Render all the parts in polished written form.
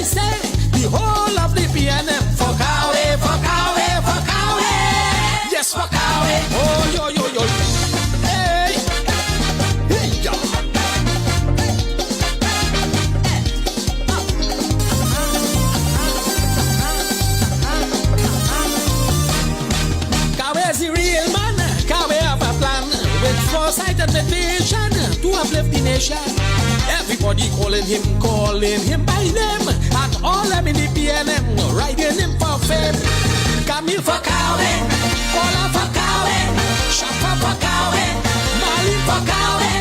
say? The whole of the PNM. Fuck away, fuck away, fuck away. Yes, fuck away. Oh, yo, yo, yo. Hey, hey, yo. Kawe's the real man. Kawe have a plan with foresight and vision to uplift the nation. Everybody calling him by name, and all them in the PNM riding him for fame. Camille for Kawe, Paula for Kawe, Shafa for Kawe, Marlene for Kawe.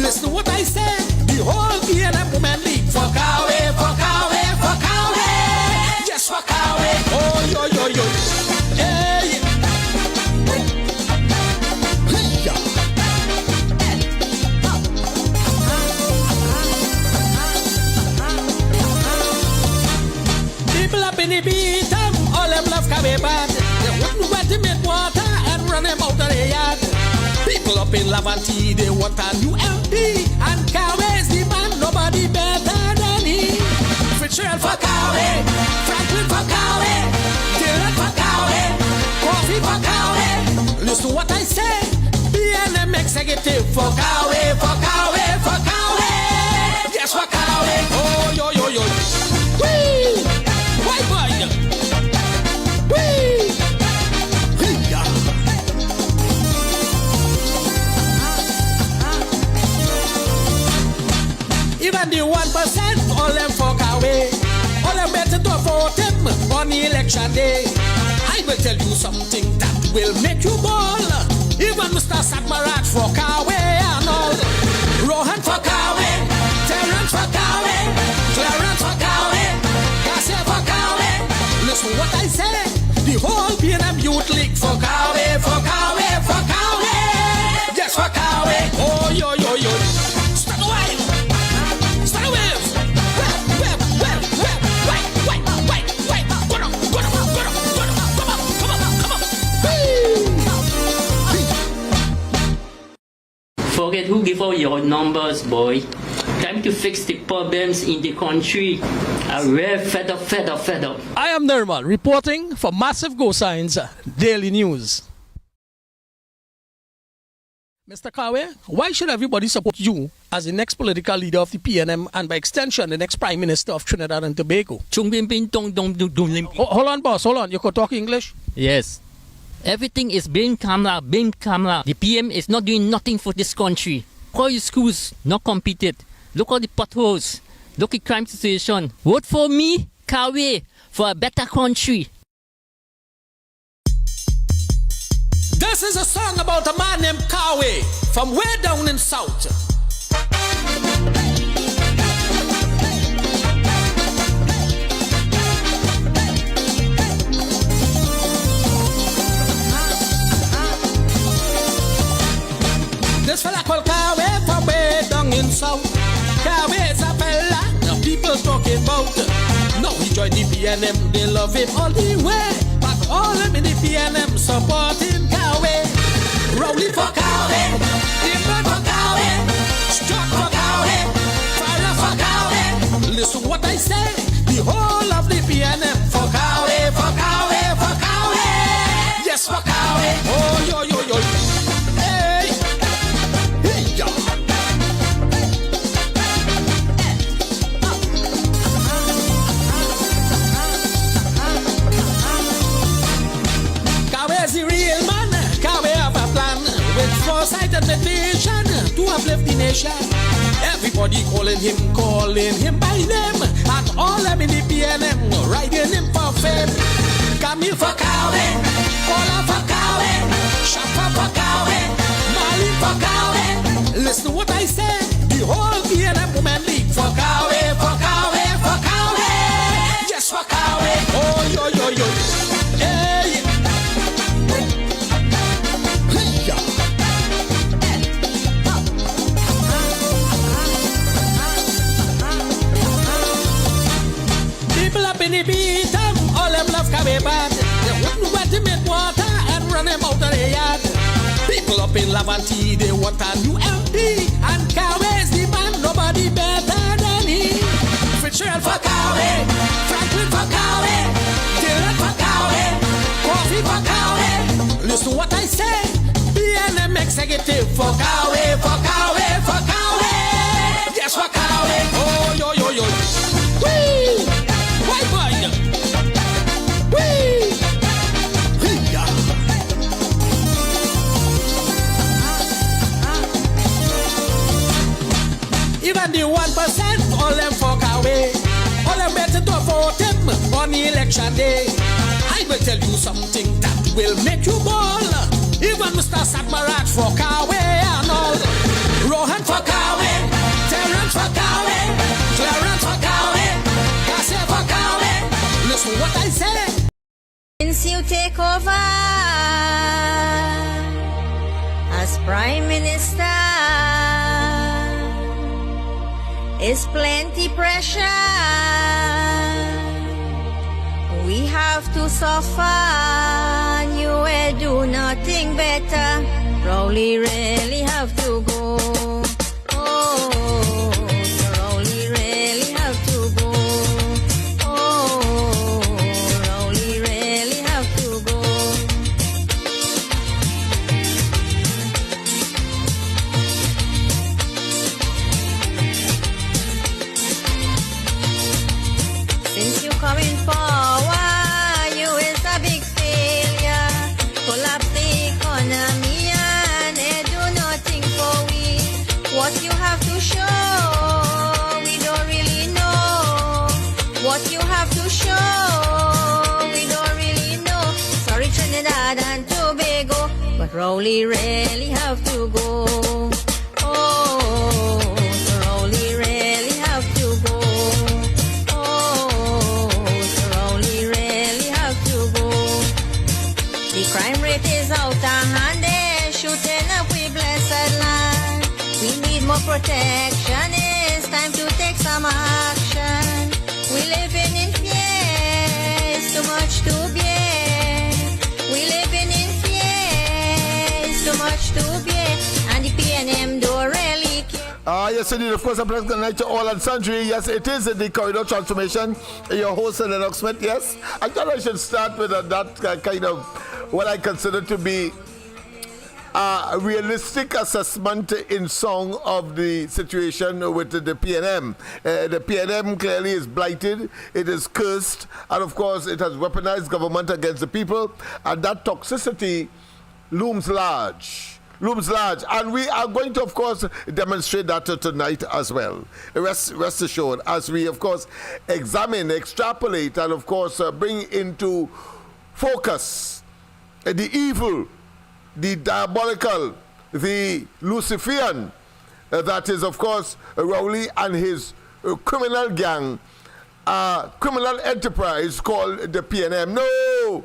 Listen to what I say, the whole PNM women league for Kawe, for Kawe, for Kawe. Yes, for Kawe. Oh, yo, yo, yo. Hey. People up in the beat, all them love Kawe bad. They wouldn't want to make water and run them out of the yard. People up in Lavanti, they want a new MP, and Kawe's the man, nobody better than he. Fitzgerald for Kawe, Franklin for Kawe, Dylan for Kawe, Coffee for Kawe. Listen to what I say, BNM executive for Kawe, for Kawe, for Kawe. Yes, for Kawe. Oh, yo, yo, yo. Whee! Why, boy? Whee! Hey-ya. Even the 1%, all them fuck away. All them better to vote him on the election day. I will tell you something that will make you ball. Even Mr. Satmarat for Kawe and all. Rohan for Kawe, Terrence for Kawe, Clarence for Kawe, Cassia for Kawe. Listen what I say, the whole PNM Youth League for Kawe, for Kawe, for Kawe. Yes, for Kawe. Oh, yo, yo, yo. Start a wave. Start a wave. Wave. Wait. Go on. Come on. Forget who give out your numbers, boy. Time to fix the problems in the country. I'm very fed up. I am Nirmal, reporting for Massive Go Signs Daily News. Mr. Kawe, why should everybody support you as the next political leader of the PNM and by extension the next Prime Minister of Trinidad and Tobago? Hold on, boss, hold on. You could talk English? Yes. Everything is being Kamla. The PM is not doing nothing for this country. All your schools not completed. Look at the potholes. Look at crime situation. Vote for me, Kawe, for a better country. This is a song about a man named Kawe from way down in South. This fella called Kawe from way down in South. Kawe is a fella the people talking about. Now he joined the PNM, they love him all the way. But all them in the PNM supporting Kawe. Rowley for Kawe, Dimon for Kawe, Struck for Kawe, Fire for Kawe. Listen what I say, the whole of the PNM for Kawe, for Kawe, for Kawe. Yes, for Kawe. Oh, yo, yo, yo. Hey, hey, yo. Kawe's the real man. Kawe have a plan with foresight and vision to uplift the nation. Everybody calling him by name, and all them in the PNM riding him for fame. Camille for Kawe, Paula for Kawe, Shafa for Kawe, Marlene for Kawe. Listen to what I say, the whole PNM women league for Kawe, for Kawe, for Kawe. Yes, for Kawe. Oh, yo, yo, yo. Hey. People up in the beat, all them love Kawe bad. They wouldn't want to make water and run them out of the yard. People up in Lavanti, they want a new MP, and Kawe's the man, nobody better than he. Fitzgerald for Kawe, ineffective. Fuck away, fuck away, fuck away. Yes, fuck away. Oh, yo, yo, yo. Whee! Why, boy? Whee! Hey-ya. Even the 1%, all them fuck away. All them better to vote him on election day. I will tell you something that will make you ball. Even Mr. Satmarat fuck away and all. Rohan fuck away, Terrence fuck away, Clarence fuck away, Cassia fuck away. Listen what I say. Since you take over as Prime Minister, it's plenty pressure. We have to suffer, and you will do nothing better. Rowley really have to go. Oh, Rowley really have to go. Oh, Rowley really have to go. Since you come in power, you is a big failure. Collapse the economy and they do nothing for we. What you have to show, we don't really know. What you have to show, we don't really know. Sorry Trinidad and Tobago, but Rowley really have to go. Oh, so Rowley really have to go. The crime rate is out of hand, they're shooting up we blessed land. We need more protection, it's time to take some action. We living in fear, it's too much to bear. We living in fear, it's too much to bear. And the PNM don't really care. Yes, indeed. Of course, I'm pleasant good night to all and sundry. Yes, it is the corridor transformation. Your host, LENNOX Smith. Yes, I thought I should start with that kind of what I consider to be a realistic assessment in song of the situation with the PNM. The PNM clearly is blighted, it is cursed, and of course it has weaponized government against the people, and that toxicity looms large. And we are going to, of course, demonstrate that tonight as well. Rest assured, as we, of course, examine, extrapolate, and, of course, bring into focus the evil, the diabolical, the Luciferian, that is, of course, Rowley and his criminal gang, criminal enterprise called the PNM. No,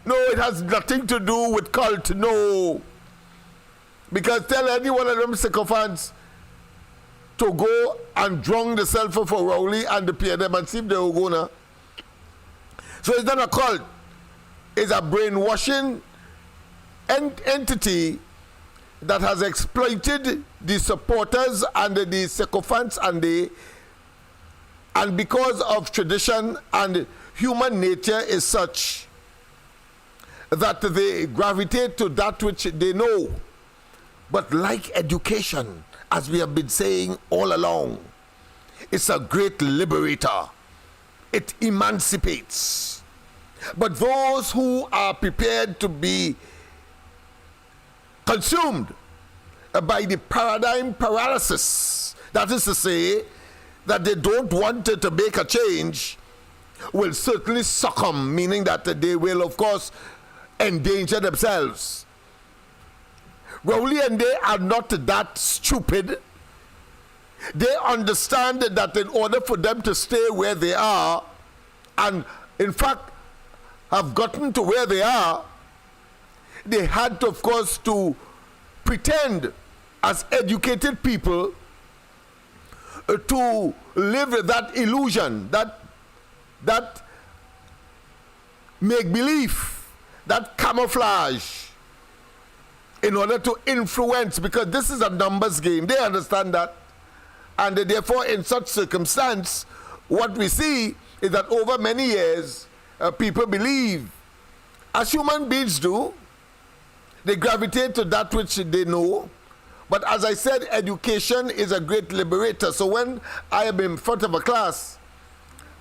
it has nothing to do with cult, no. Because tell any one of them sycophants to go and drown themselves for Rowley and the PNM and see if they will go now. So it's not a cult. It's a brainwashing entity that has exploited the supporters and the sycophants and because of tradition and human nature is such that they gravitate to that which they know. But like education, as we have been saying all along, it's a great liberator. It emancipates. But those who are prepared to be consumed by the paradigm paralysis, that is to say, that they don't want to make a change, will certainly succumb, meaning that they will, of course, endanger themselves. Rowley and they are not that stupid. They understand that in order for them to stay where they are, and in fact have gotten to where they are, they had to, of course, to pretend as educated people to live that illusion, that make-believe, that camouflage, in order to influence, because this is a numbers game. They understand that. And therefore, in such circumstance, what we see is that over many years, people believe, as human beings do, They gravitate to that which they know. But as I said, education is a great liberator. So when I am in front of a class,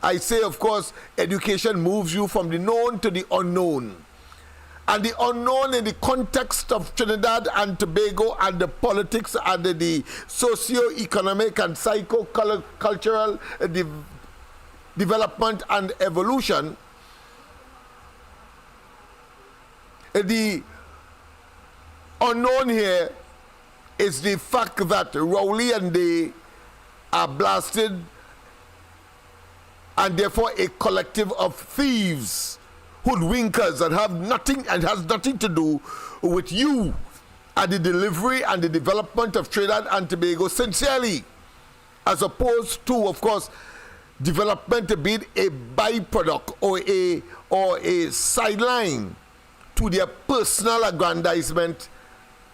I say, of course, education moves you from the known to the unknown. And the unknown in the context of Trinidad and Tobago and the politics and the socio-economic and psycho-cultural development and evolution, the unknown here is the fact that Rowley and they are blasted, and therefore a collective of thieves, hoodwinkers, and has nothing to do with you and the delivery and the development of Trinidad and Tobago sincerely, as opposed to, of course, development being a byproduct or a sideline to their personal aggrandizement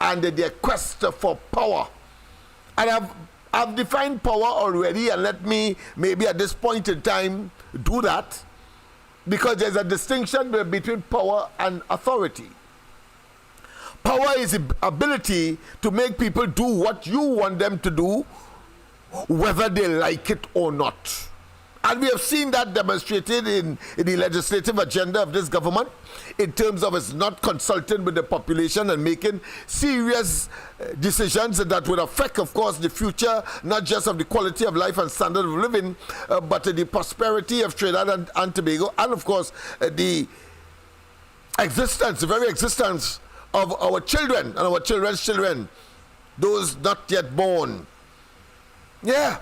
and their quest for power. And I've defined power already, and let me maybe at this point in time do that, because there's a distinction between power and authority. Power is the ability to make people do what you want them to do, whether they like it or not. And we have seen that demonstrated in the legislative agenda of this government in terms of its not consulting with the population and making serious decisions that would affect, of course, the future, not just of the quality of life and standard of living, but the prosperity of Trinidad and Tobago, and, of course, the very existence of our children and our children's children, those not yet born. Yeah.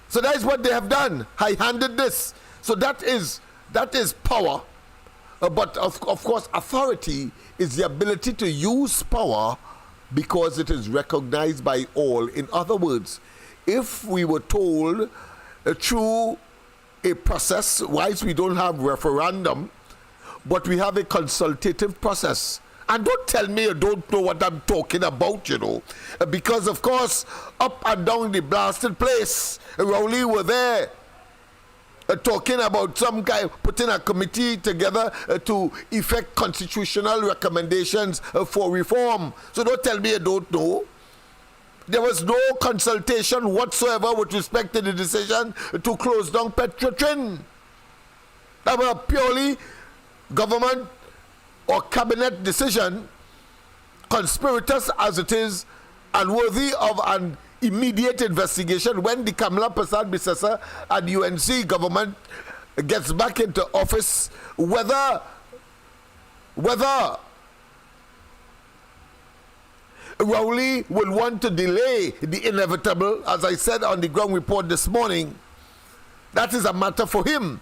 So that is what they have done, high-handed this. So that is power. But of course, authority is the ability to use power because it is recognized by all. In other words, if we were told through a process, whilst we don't have referendum, but we have a consultative process. And don't tell me you don't know what I'm talking about, you know. Because, of course, up and down the blasted place, Rowley were there talking about some guy putting a committee together to effect constitutional recommendations for reform. So don't tell me you don't know. There was no consultation whatsoever with respect to the decision to close down Petrotrin. That was a purely government or cabinet decision, conspicuous as it is, and worthy of an immediate investigation when the Kamla Prasad Bisesa and UNC government gets back into office, whether Rowley will want to delay the inevitable, as I said on the ground report this morning. That is a matter for him.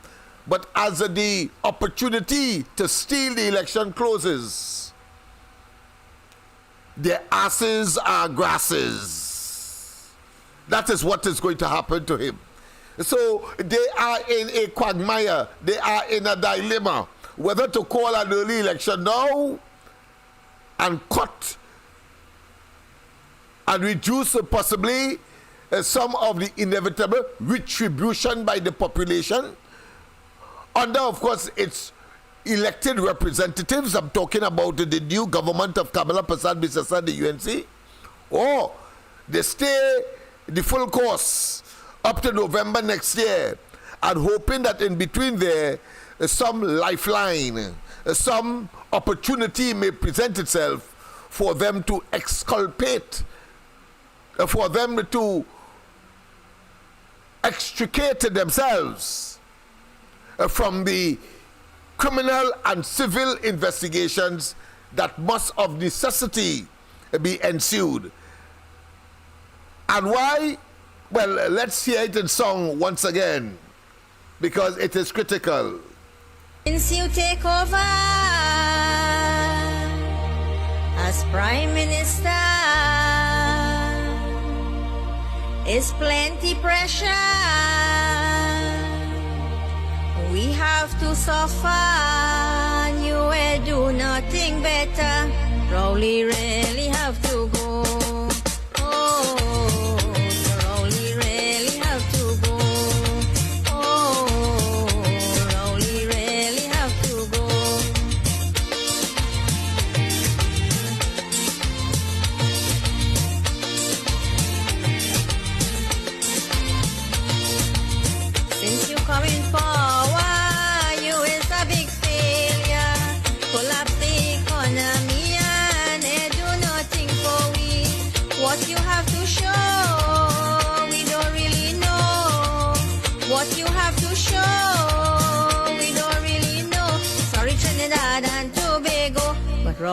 But as the opportunity to steal the election closes, their asses are grasses. That is what is going to happen to him. So they are in a quagmire. They are in a dilemma whether to call an early election now and cut and reduce possibly some of the inevitable retribution by the population under, of course, its elected representatives. I'm talking about the new government of Kamla Prasad Bisesa, the UNC, or they stay the full course up to November next year, and hoping that in between there, some lifeline, some opportunity may present itself for them to exculpate, for them to extricate themselves from the criminal and civil investigations that must of necessity be ensued. And why? Well, let's hear it in song once again, because it is critical. Since you take over as Prime Minister, it's plenty pressure. We have to suffer, and you will do nothing better. Rowley really have to go. Oh, Rowley really have to go. Oh, Rowley really have to go.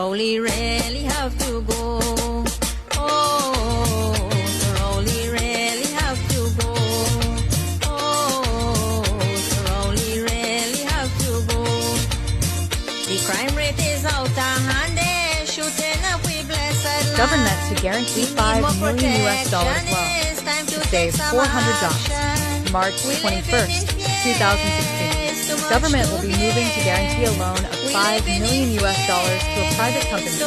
Rowley really have to go. Oh, Sir Rowley really have to go. Oh, Sir Rowley really have to go. The crime rate is out of hand, they're shooting up we blessed Government to guarantee $5 million US loan to save 400 jobs. March 21st, 2016. Government will be moving to guarantee a loan of $5 million US to a private company,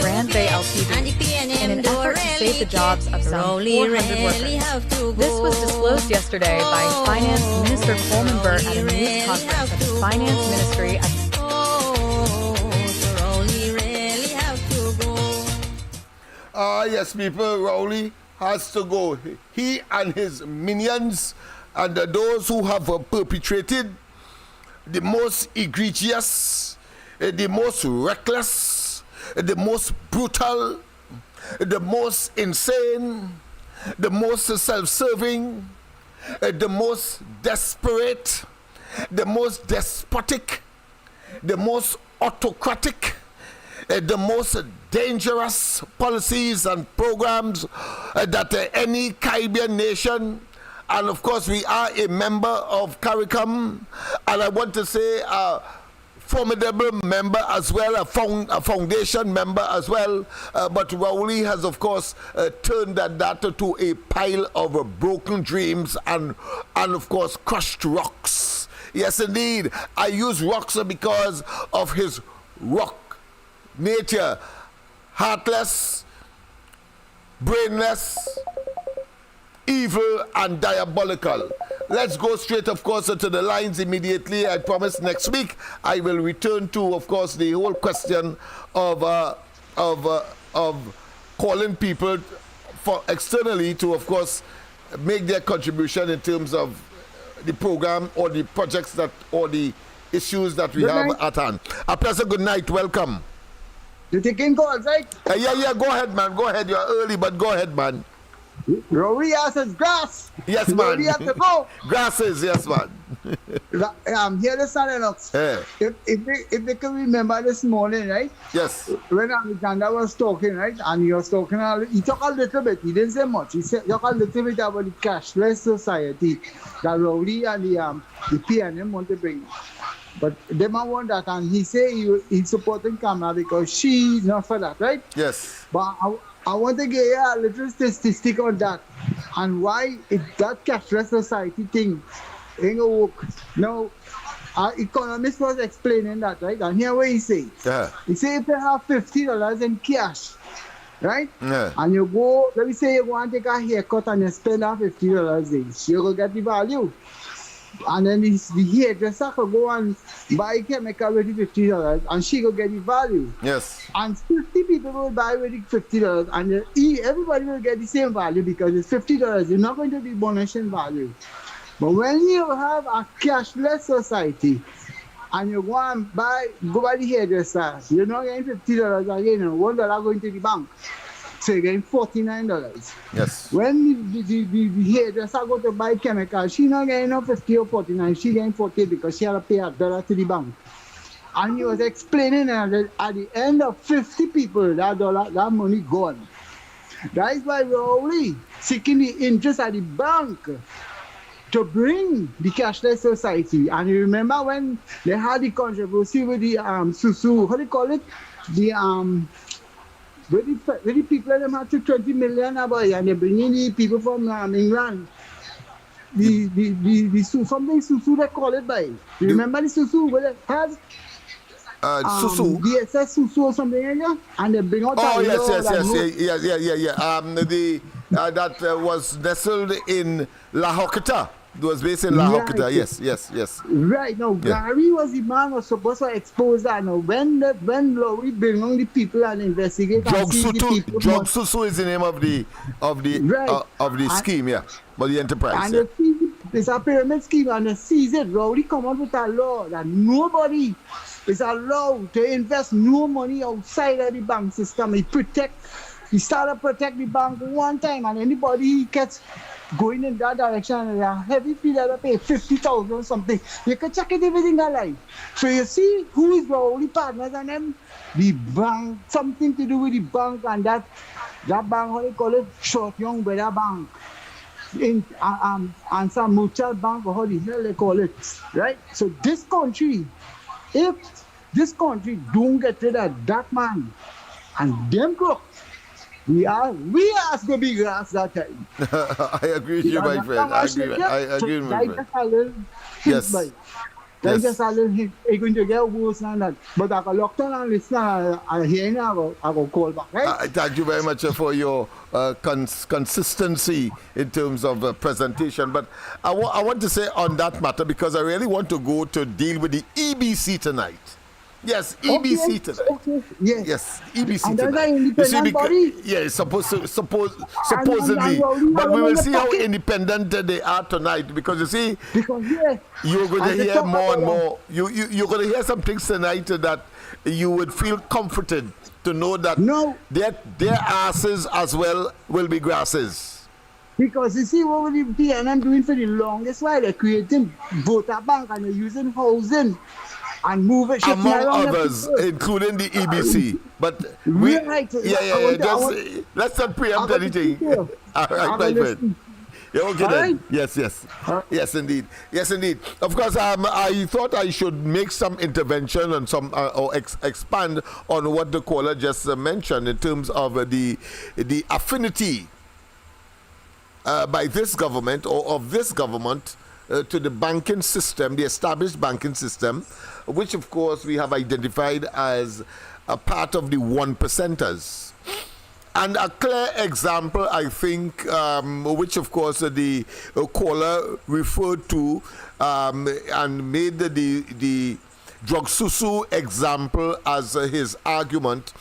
Brand Bay Ltd, in an effort to save the jobs of some 400 workers. This was disclosed yesterday by Finance Minister Coleman Burt at a news conference at the Finance Ministry at yes, people, Rowley has to go. He and his minions and those who have perpetrated the most egregious, the most reckless, the most brutal, the most insane, the most self-serving, the most desperate, the most despotic, the most autocratic, the most dangerous policies and programs that any Caribbean nation, and of course we are a member of CARICOM, and I want to say a formidable member as well, a foundation member as well, but Rowley has of course turned that to a pile of broken dreams and of course crushed rocks. Yes indeed, I use rocks because of his rock nature, heartless, brainless, evil and diabolical. Let's go straight, of course, to the lines immediately. I promise next week I will return to, of course, the whole question of calling people for externally to, of course, make their contribution in terms of the program or the projects that or the issues that we have at hand. A pleasant good night. Welcome. You taking calls, right? Yeah, go ahead, man. Go ahead. You're early, but go ahead, man. Rory says grass. Yes, man. Rory has to go. Grasses, yes, man. Here the LENNOX. Yeah. If they can remember this morning, right? Yes. When Alexander was talking, right? And he was talking, he talked a little bit. He didn't say much. He talked a little bit about the cashless society that Rory and the PNM want to bring. But they might want that, and he say he's supporting Kamla because she's not for that, right? Yes. But I want to get a little statistic on that and why that cashless society thing ain't gonna work. Now, our economist was explaining that, right? And here what he says. Yeah. He say if you have $50 in cash, right? Yeah. And you go, let me say you go and take a haircut and you spend that $50 there, you go get the value. And then the hairdresser could go and buy chemical with the $50 and she could get the value. Yes. And 50 people will buy with the $50 and everybody will get the same value because it's $50. You're not going to be bonusing value. But when you have a cashless society and you go and go by the hairdresser, you're not getting $50 again and $1 going to the bank. So you're getting $49. Yes. When the hairdresser go to buy chemicals, she's not getting no 50 or 49, she's getting 40 because she had to pay $1 to the bank. And he was explaining that at the end of 50 people, that money gone. That is why we're only seeking the interest at the bank to bring the cashless society. And you remember when they had the controversy with the Susu, how do you call it? Where the people them had to 20 million about and they're bringing the people from England. The something Susu they call it by. You remember the Susu where they had Susu. DSS Susu or something like that? And they bring out yeah. That was nestled in La Hoqueta. It was based in La Hoqueta. Yes. Right now, Gary was the man was supposed to expose that. Now, when Lowry bring on the people and investigate, Susu is the name of the scheme, yeah, but the enterprise. And it's a pyramid scheme, and they seize it. Lowry come out with a law that nobody is allowed to invest no money outside of the bank system. He started to protect the bank one time, and anybody gets going in that direction and a heavy fee that pay 50,000 or something. You can check it everything alive. So you see who is the only partners and them? The bank, something to do with the bank and that bank, how they call it, short young brother bank. And some mutual bank or how the hell they call it. Right? So this country, if this country don't get rid of that man and them crooks, we are going to be grass that time. I agree with you, my friend. I agree with my friend. Yes. Like just a little hit, it's going to get worse than that. But I can lock down and listen and hear I will call back, right? Thank you very much for your consistency in terms of presentation. But I want to say on that matter, because I really want to go to deal with the EBC tonight. Yes, EBC tonight. Okay. Yes, EBC and tonight. Independent body? Yeah, it's supposedly. But we will see how independent they are tonight, because you see, you're going to hear more and more. You're going to hear some things tonight that you would feel comforted to know that their asses as well will be grasses. Because you see what the PNM doing for the longest while, they're creating voter bank and they're using housing. And move it, among others, including the EBC. But let's not preempt anything. All right, my friend. Yeah, okay then. Right? Yes, indeed. Of course, I thought I should make some intervention and some or expand on what the caller just mentioned in terms of the affinity by this government or of this government to the banking system, the established banking system, which of course we have identified as a part of the 1%ers. And a clear example, I think, which of course the caller referred to and made the drug susu example as his argument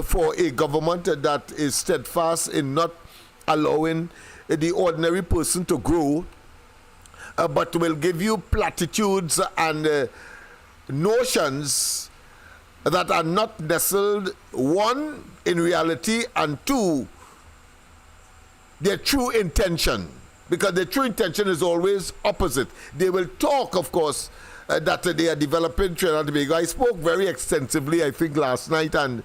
for a government that is steadfast in not allowing the ordinary person to grow, but will give you platitudes and notions that are not nestled, one, in reality, and two, their true intention. Because their true intention is always opposite. They will talk, of course, that they are developing Trinidad and Tobago. I spoke very extensively, I think, last night and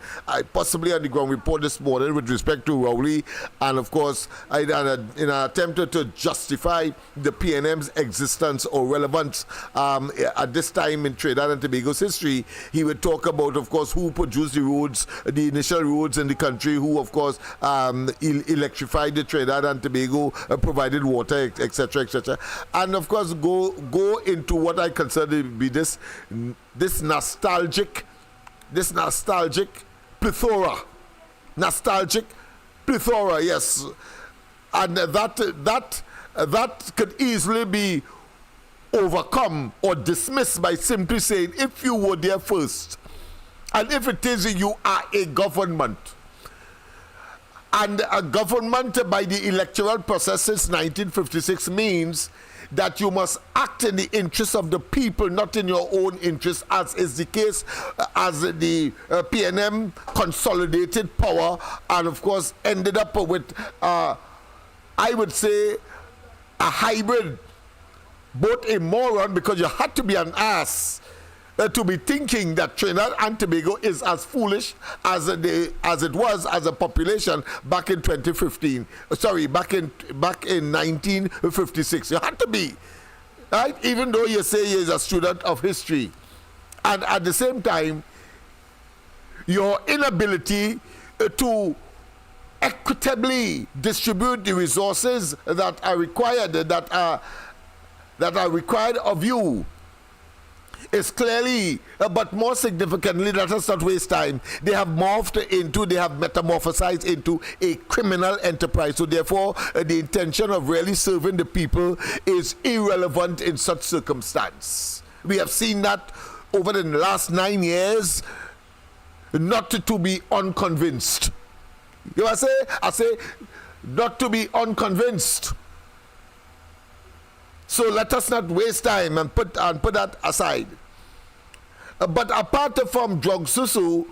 possibly on the ground report this morning with respect to Rowley. And, of course, in an attempt to justify the PNM's existence or relevance at this time in Trinidad and Tobago's history, he would talk about, of course, who produced the roads, the initial roads in the country, who, of course, electrified the Trinidad and Tobago, provided water, etc., etc. And, of course, go into what I consider to be this nostalgic plethora, yes, and that could easily be overcome or dismissed by simply saying, if you were there first, and if it is you are a government, and a government by the electoral process since 1956 means that you must act in the interest of the people, not in your own interest, as is the case as the PNM consolidated power and, of course, ended up with, I would say, a hybrid, both a moron, because you had to be an ass to be thinking that Trinidad and Tobago is as foolish as it was as a population back in 2015. Sorry, back in 1956. You had to be, right? Even though you say you're a student of history, and at the same time, your inability to equitably distribute the resources that are required of you is clearly, but more significantly, let us not waste time, they have metamorphosized into a criminal enterprise. So therefore, the intention of really serving the people is irrelevant in such circumstance. We have seen that over the last 9 years, not to be unconvinced. You know what I say not to be unconvinced. So let us not waste time and put that aside. But apart from drug susu,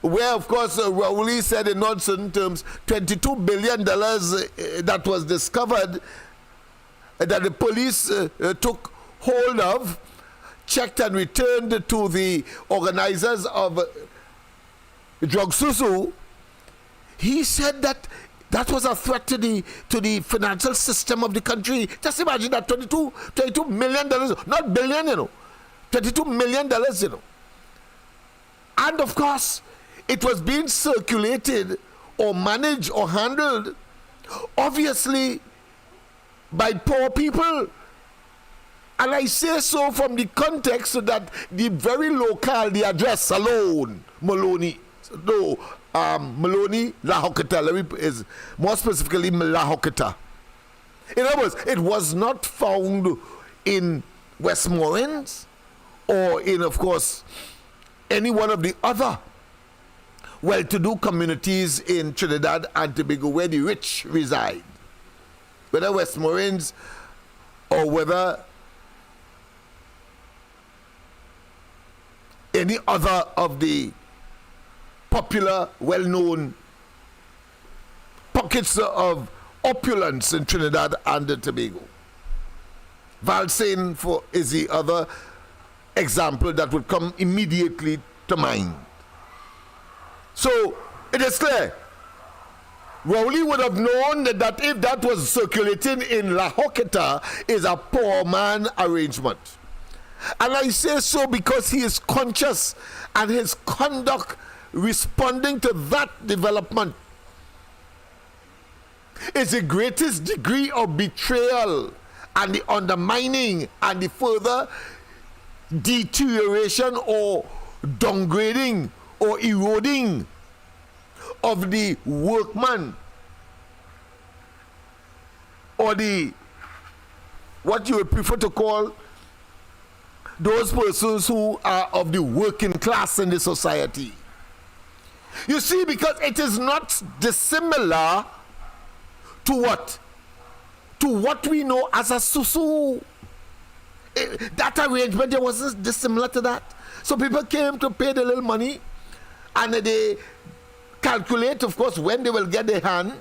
where of course Rowley said in non-certain terms, $22 billion that was discovered that the police took hold of, checked and returned to the organizers of drug susu, he said that that was a threat to the financial system of the country. Just imagine that $22 million, not billion, $22 million, And of course, it was being circulated or managed or handled, obviously, by poor people. And I say so from the context that the very local, the address alone, Maloney, Maloney, La Hokata, is more specifically La Hokata. In other words, it was not found in Westmoreland or in, of course, any one of the other well-to-do communities in Trinidad and Tobago where the rich reside. Whether Westmoreland or whether any other of the popular, well-known pockets of opulence in Trinidad and Tobago. Valsain is the other example that would come immediately to mind. So it is clear, Rowley would have known that if that was circulating in La Hokata, is a poor man arrangement. And I say so because he is conscious and his conduct responding to that development is the greatest degree of betrayal and the undermining and the further deterioration or downgrading or eroding of the workman or the what you would prefer to call those persons who are of the working class in the society. You see, because it is not dissimilar to what? To what we know as a susu. That arrangement, there wasn't dissimilar to that. So people came to pay the little money and they calculate, of course, when they will get their hand.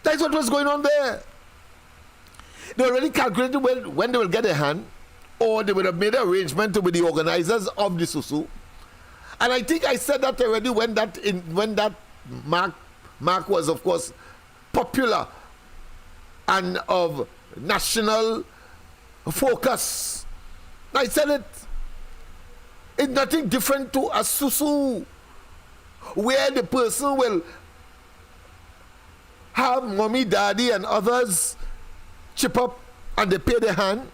That's what was going on there. They already calculated when they will get their hand, or they would have made an arrangement with the organizers of the susu. And I think I said that already when that mark was, of course, popular and of national focus. I said it. It's nothing different to a susu, where the person will have mommy, daddy, and others chip up and they pay their hand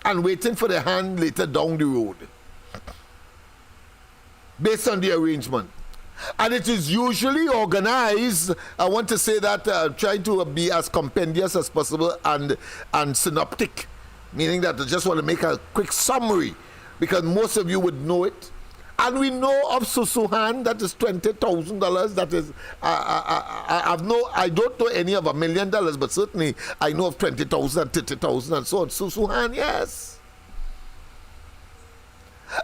and waiting for the hand later down the road, based on the arrangement. And it is usually organized, I want to say that, trying to be as compendious as possible and synoptic, meaning that I just want to make a quick summary, because most of you would know it. And we know of Susuhan, that is $20,000. That is, I don't know any of $1 million, but certainly I know of 20,000, 30,000, and so on. Susuhan, yes.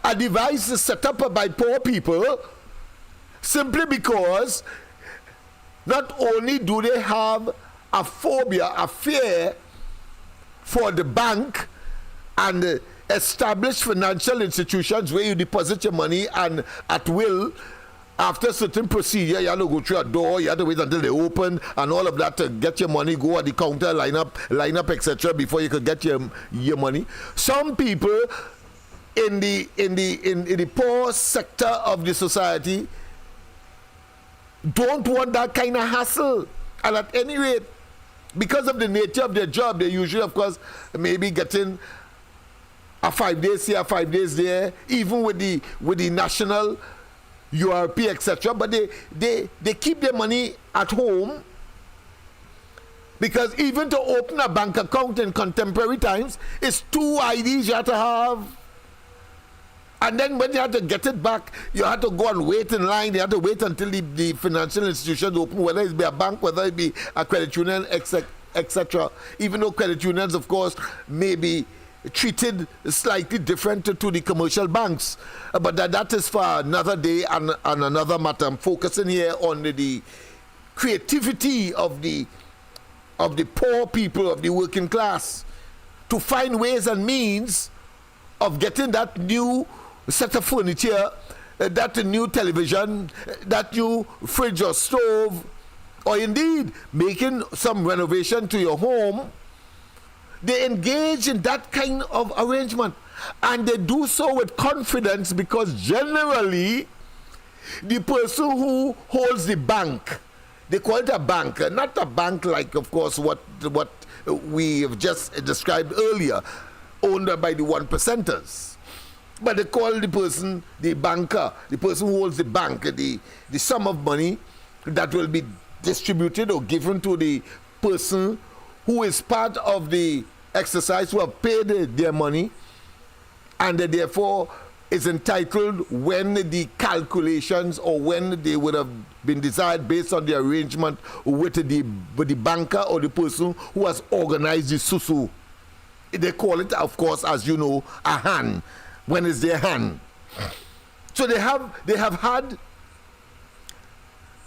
A device is set up by poor people simply because not only do they have a phobia, a fear for the bank and established financial institutions where you deposit your money and at will, after certain procedure, you have to go through a door, you have to wait until they open and all of that to get your money, go at the counter, line up, etc. before you could get your money. Some people in the poor sector of the society don't want that kind of hassle. And at any rate, because of the nature of their job, they usually, of course, maybe getting a 5 days here, 5 days there, even with the national URP, etc. But they keep their money at home, because even to open a bank account in contemporary times, it's 2 IDs you have to have. And then when you have to get it back, you have to go and wait in line. You have to wait until the financial institutions open, whether it be a bank, whether it be a credit union, etc. Even though credit unions, of course, may be treated slightly different to the commercial banks. But that is for another day and another matter. I'm focusing here on the creativity of the of the poor people, of the working class, to find ways and means of getting that new set of furniture, that new television, that new fridge or stove, or indeed making some renovation to your home. They engage in that kind of arrangement, and they do so with confidence, because generally the person who holds the bank, they call it a bank, not a bank like, of course, what we have just described earlier, owned by the 1%ers. But they call the person the banker, the person who holds the bank, the sum of money that will be distributed or given to the person who is part of the exercise, who have paid their money, and therefore is entitled, when the calculations or when they would have been desired based on the arrangement with the banker or the person who has organized the susu. They call it, of course, as you know, a hand, when it's their hand. So they have had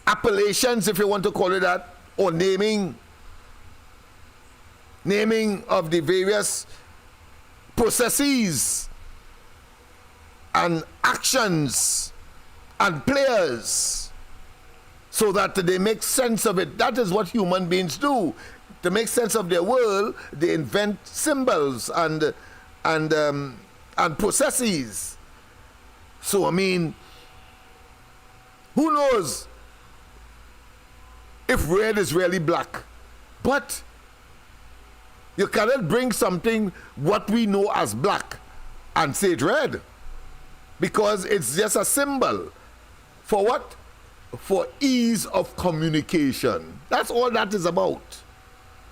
appellations, if you want to call it that, or naming of the various processes and actions and players, so that they make sense of it. That is what human beings do. To make sense of their world, they invent symbols and processes. So I mean, who knows if red is really black? But you cannot bring something what we know as black and say it red, because it's just a symbol for what? For ease of communication. That's all that is about.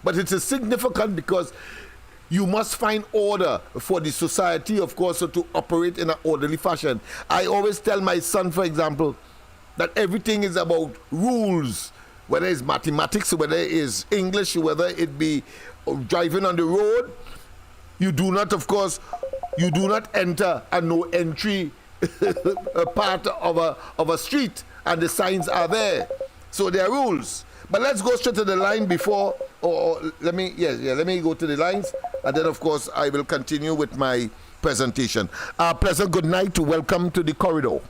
But it is significant because you must find order for the society, of course, to operate in an orderly fashion. I always tell my son, for example, that everything is about rules, whether it's mathematics, whether it is English, whether it be driving on the road. You do not, of course, you do not enter a no entry part of a street, and the signs are there. So there are rules. But let's go straight to the line before, let me go to the lines, and then of course I will continue with my presentation. Pleasant good night, welcome to the corridor.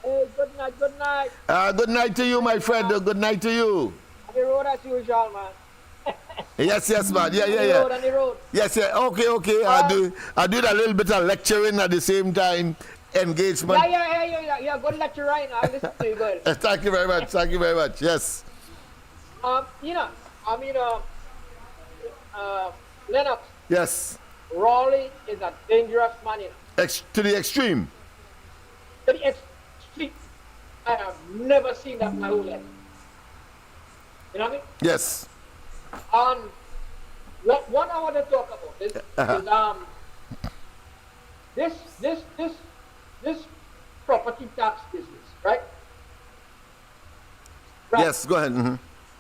Hey, good night, good night. Good night to you, my friend. Good night to you. On the road as usual, man. Yes, man. Yeah. On the road. Yes. Okay. I do a little bit of lecturing at the same time. Engagement. Yeah. Good lecture right now. I listen to you good. Thank you very much. Yes. LENNOX. Yes. Raleigh is a dangerous man, you know. To the extreme. To the extreme. I have never seen that in my whole life. You know what I mean? Yes. What I want to talk about is this property tax business, right? Yes, go ahead. Mm-hmm.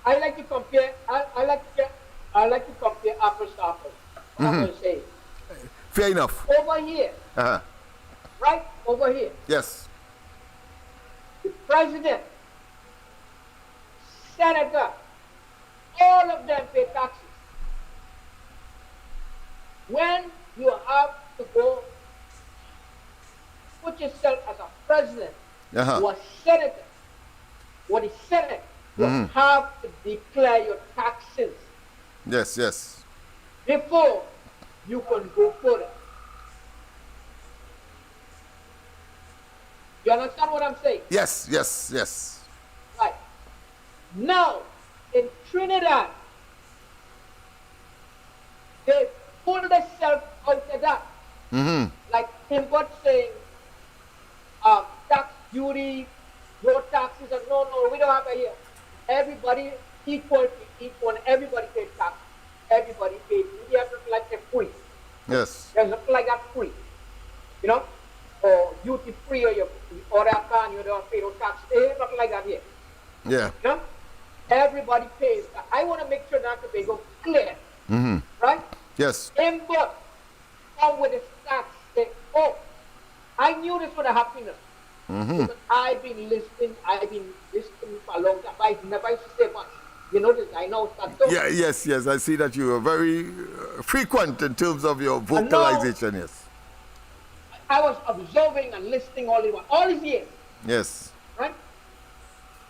I like to compare. I like to compare apples to apples. I'm going to say. Fair enough. Over here, right over here. Yes. The president, senator, all of them pay taxes. When you have to go put yourself as a president or senator, or the Senate, you have to declare your taxes. Yes. Before you can go further. You understand what I'm saying? Yes. Right. Now, in Trinidad, they pull themselves out of that. Like him but saying, tax duty, no taxes, and no, we don't have it here. Everybody equal to equal, everybody pays tax. Everybody pays. You have something like that free. Yes. There's something like that free. You know? Or duty free, or you order a car and you don't pay no tax. There's nothing like that here. Yeah. You know? Everybody pays. I want to make sure that they go clear. Right? Yes. Him but come with his tax. Say, oh, I knew this would have happened. Because I've been listening for a long time. I never used to say much. You notice I know that too. Yeah, yes, I see that you are very frequent in terms of your vocalization, yes. I was observing and listening all these years. Yes. Right?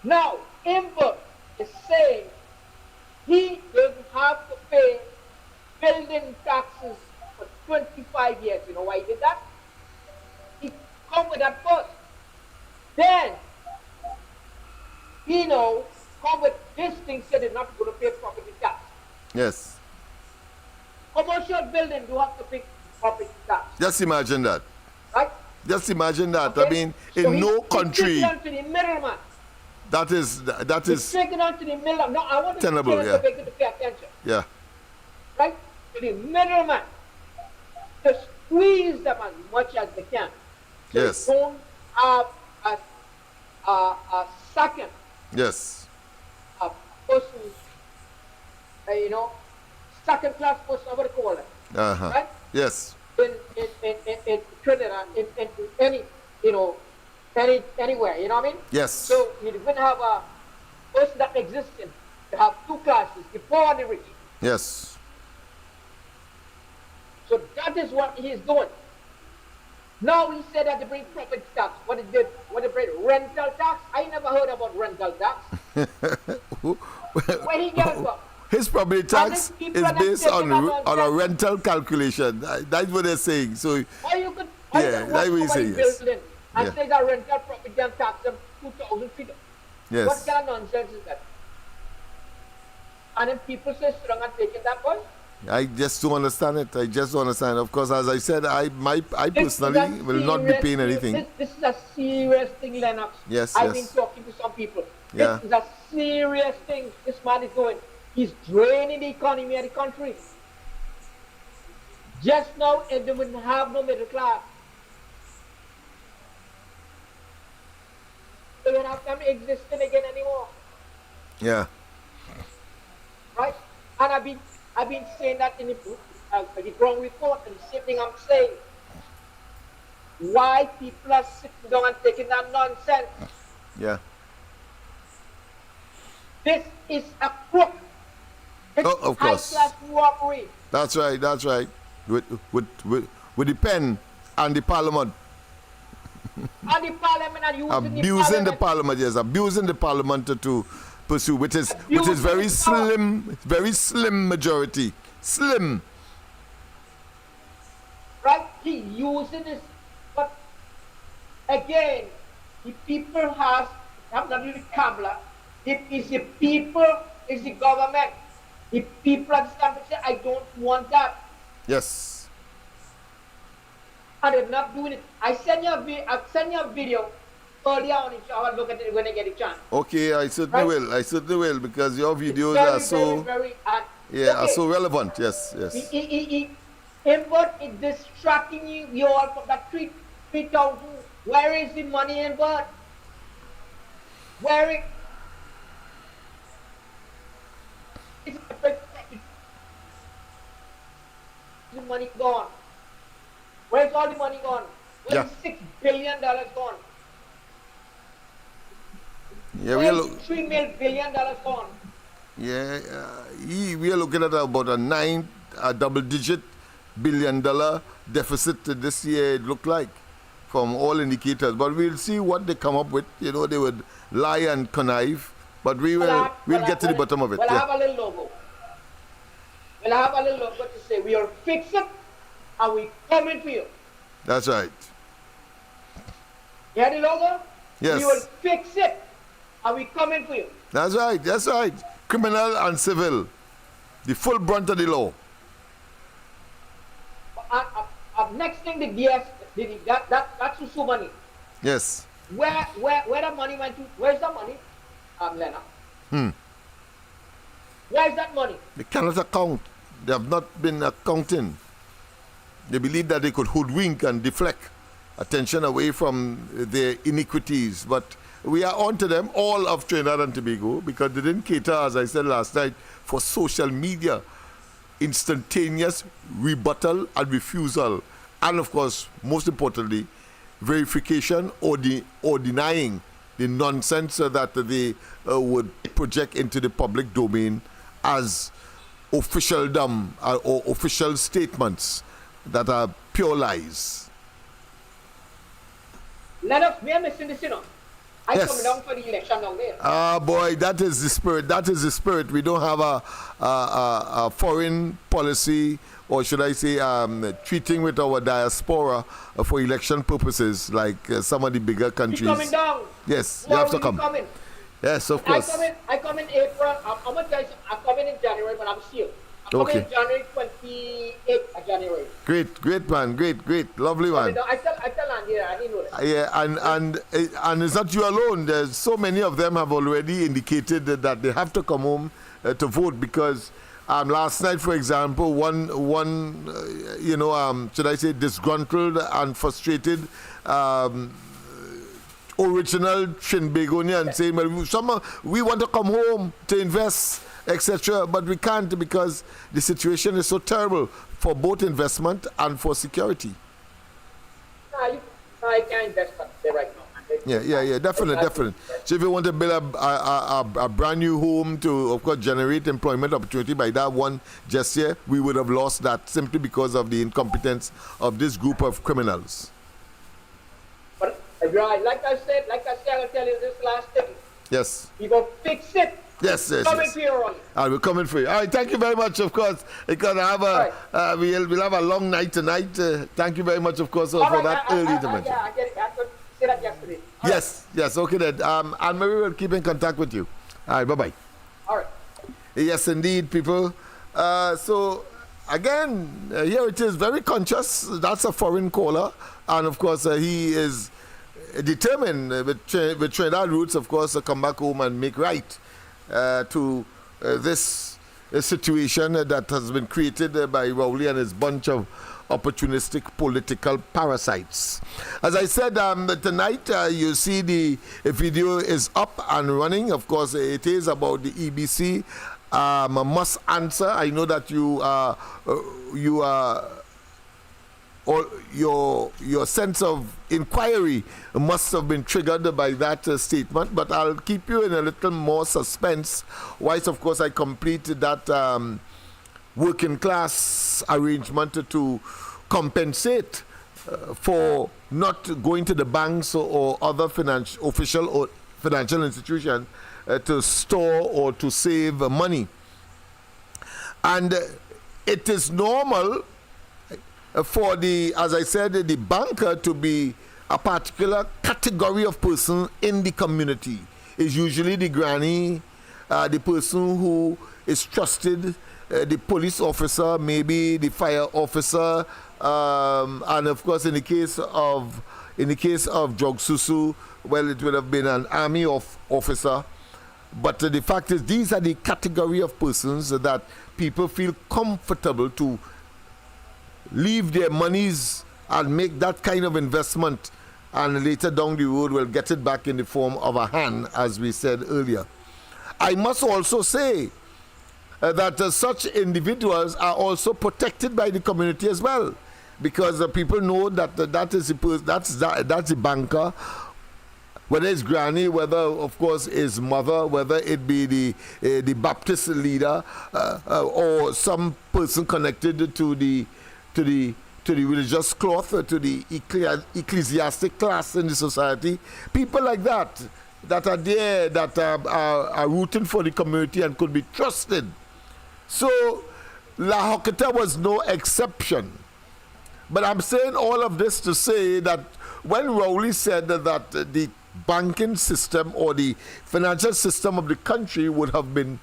Now, Imber is saying he doesn't have to pay building taxes for 25 years. You know why he did that? He come with that first. Then, he now come with this thing said they're not going to pay property tax. Yes. Commercial building do have to pay property tax. Just imagine that. Right? Just imagine that. Okay? I mean, So in no country, he's taking on to the middleman. that He's is taking on to the middleman. No, I want to tenable, yeah. to pay attention. Yeah. Right? To the middleman. To squeeze them as much as they can. So Yes. they don't have a second Yes. person, second class person, I would call it. Uh-huh. Right? Yes. In Trinidad, in any, anywhere, you know what I mean? Yes. So you wouldn't have a person that exists to have two classes, the poor and the rich. Yes. So that is what he is doing. Now he said that they bring property tax. What they bring rental tax? I never heard about rental tax. Where he get it from? His property tax And these people is are not based taking on a rental calculation. That's what they're saying. So Why you could Yeah, that's what he's saying, yes. building and Yeah. say that rental property and tax them 2,000 feet. yes. What kind of nonsense is that? And then people say strong and taking that one. I just don't understand it. I just don't understand. Of course, as I said, I personally will not be paying anything. This is a serious thing, Lennox. Yes, I've yes. been talking to some people. Yeah. This is a serious thing this man is doing. He's draining the economy of the country. Just now, they wouldn't have no middle class. They don't have them existing again anymore. Yeah. Right? And I've been saying that in the ground report, and the same thing I'm saying. Why people are sitting down and taking that nonsense? Yeah. This is a crook. It's Oh, of course. high-class robbery. That's right. That's right. With the pen and the parliament. And the parliament are using Abusing the parliament, yes, abusing the parliament to pursue, which is very slim majority. Slim. Right? He using this. But again, the people have not really Kamla. It is the people, it's the government. The people understand and say, I don't want that. Yes. And they're not doing it. I send you a video earlier on. I will look at it when I get a chance. Okay, I certainly Right? will. I certainly will, because your videos Very, are so very, are so relevant. Yes, yes. Inward is distracting you all from that 3,000. Where is the money inward? Where is the money gone? Where's all the money gone? Where's Yeah. $6 billion gone? Yeah, Where's $3 billion gone? Yeah, we are looking at about a double-digit billion-dollar deficit this year. It looked like, from all indicators. But we'll see what they come up with. They would lie and connive, but we'll get to the bottom of it. We'll Yeah. have a little logo. We'll have a little logo to say we are fixing and we coming for you. That's right. You hear the logo? Yes. We will fix it and we coming for you. That's right. That's right. Criminal and civil, the full brunt of the law. Next thing, the DS, that's the money. Yes. Where that money went to? Where's that money, Lena? Where's that money? They cannot account. They have not been accounting. They believe that they could hoodwink and deflect attention away from their iniquities. But we are on to them, all of Trinidad and Tobago, because they didn't cater, as I said last night, for social media, instantaneous rebuttal and refusal. And of course, most importantly, verification or denying nonsense that they would project into the public domain as officialdom or official statements that are pure lies. Lennox, we are missing this, I Yes. come down for the election down there. Boy, that is the spirit. That is the spirit. We don't have a foreign policy, or should I say, treating with our diaspora for election purposes, like some of the bigger countries. He's coming down. Yes, you Why have to will he come. come in? Yes, of course. I come in April. I'm gonna tell you, I'm coming in January, but I'm sealed. I'm coming in January 28th of January. Great man, great, lovely one. I tell Andy that, I didn't know that. Yeah, and it's not you alone. There's so many of them have already indicated that they have to come home to vote, because last night, for example, one should I say, disgruntled and frustrated original Trinbagonian saying, well, we want to come home to invest, etc., but we can't because the situation is so terrible for both investment and for security. I can't invest there right now. Yeah, definitely. So if you want to build a brand new home to, of course, generate employment opportunity by that one gesture, we would have lost that simply because of the incompetence of this group of criminals. But like I said, I'll tell you this last thing. Yes. You go fix it. Yes. Coming for you, Ronnie. We're coming for you. All right, thank you very much, of course, because we'll have a long night tonight. Thank you very much, of course, for that early intervention. Yeah, I get it. I could say that yesterday. Yes, okay then. And maybe we'll keep in contact with you. All right, bye-bye. All right. Yes, indeed, people. So, again, here it is, very conscious. That's a foreign caller. And, of course, he is determined with Trinidad roots, of course, to come back home and make right to this situation that has been created by Rowley and his bunch of opportunistic political parasites. As I said, tonight you see the video is up and running. Of course, it is about the EBC. Must answer. I know that you are or your sense of inquiry must have been triggered by that statement, but I'll keep you in a little more suspense whilst, of course, I complete that working class arrangement to compensate for not going to the banks or other official or financial institutions to store or to save money. And it is normal for as I said, the banker to be a particular category of person in the community. Is usually the granny, the person who is trusted, the police officer, maybe the fire officer, and of course in the case of Jog Susu, well, it would have been an army officer. But the fact is, these are the category of persons that people feel comfortable to leave their monies and make that kind of investment, and later down the road will get it back in the form of a hand, as we said earlier. I must also say that such individuals are also protected by the community as well, because people know that that's the banker, whether it's granny, whether of course his mother, whether it be the Baptist leader or some person connected to the religious cloth, to the ecclesiastic class in the society. People like that are there, that are rooting for the community and could be trusted. So La Hokata was no exception. But I'm saying all of this to say that when Rowley said that the banking system or the financial system of the country would have been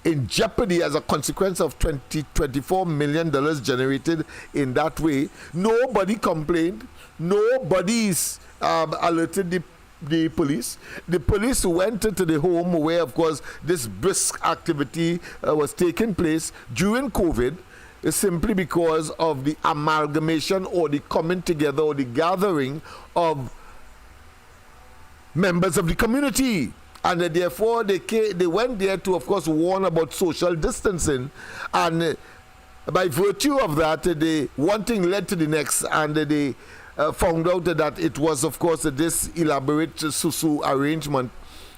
in jeopardy as a consequence of $24 million generated in that way, nobody complained. Nobody's alerted the police. The police went into the home where, of course, this brisk activity was taking place during COVID, simply because of the amalgamation or the coming together or the gathering of members of the community. And therefore, they went there to, of course, warn about social distancing. And by virtue of that, one thing led to the next. And found out that it was, of course, this elaborate susu arrangement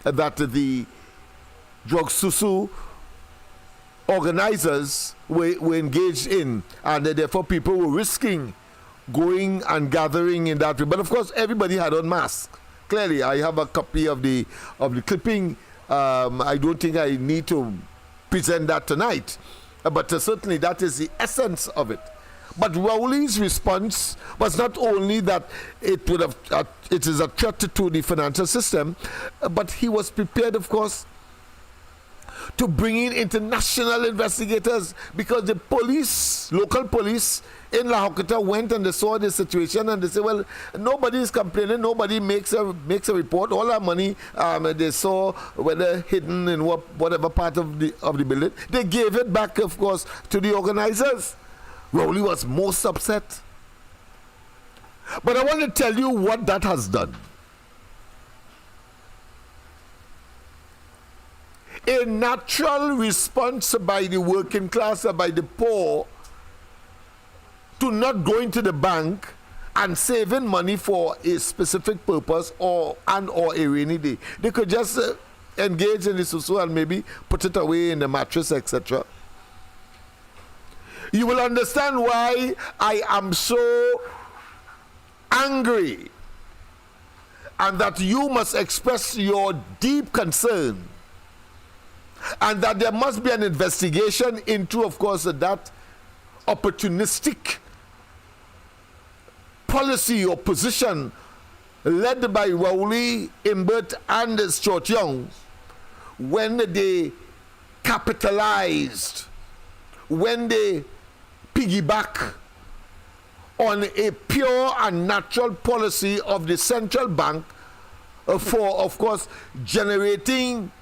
that the drug susu organizers were engaged in, and therefore people were risking going and gathering in that way. But of course, everybody had on masks. Clearly, I have a copy of the clipping. I don't think I need to present that tonight, but certainly that is the essence of it. But Rowley's response was not only that it is a threat to the financial system, but he was prepared, of course, to bring in international investigators, because the police, local police in La Hokata, went and they saw the situation and they said, well, nobody is complaining, nobody makes a report. All our money they saw, whether hidden in whatever part of the building, they gave it back, of course, to the organizers. Rowley was most upset. But I want to tell you what that has done. A natural response by the working class or by the poor to not going to the bank and saving money for a specific purpose or a rainy day. They could just engage in the susu and maybe put it away in the mattress, etc. You will understand why I am so angry, and that you must express your deep concern, and that there must be an investigation into, of course, that opportunistic policy or position led by Rowley, Imbert, and Stuart Young when they capitalized, when they piggyback on a pure and natural policy of the central bank for, of course, generating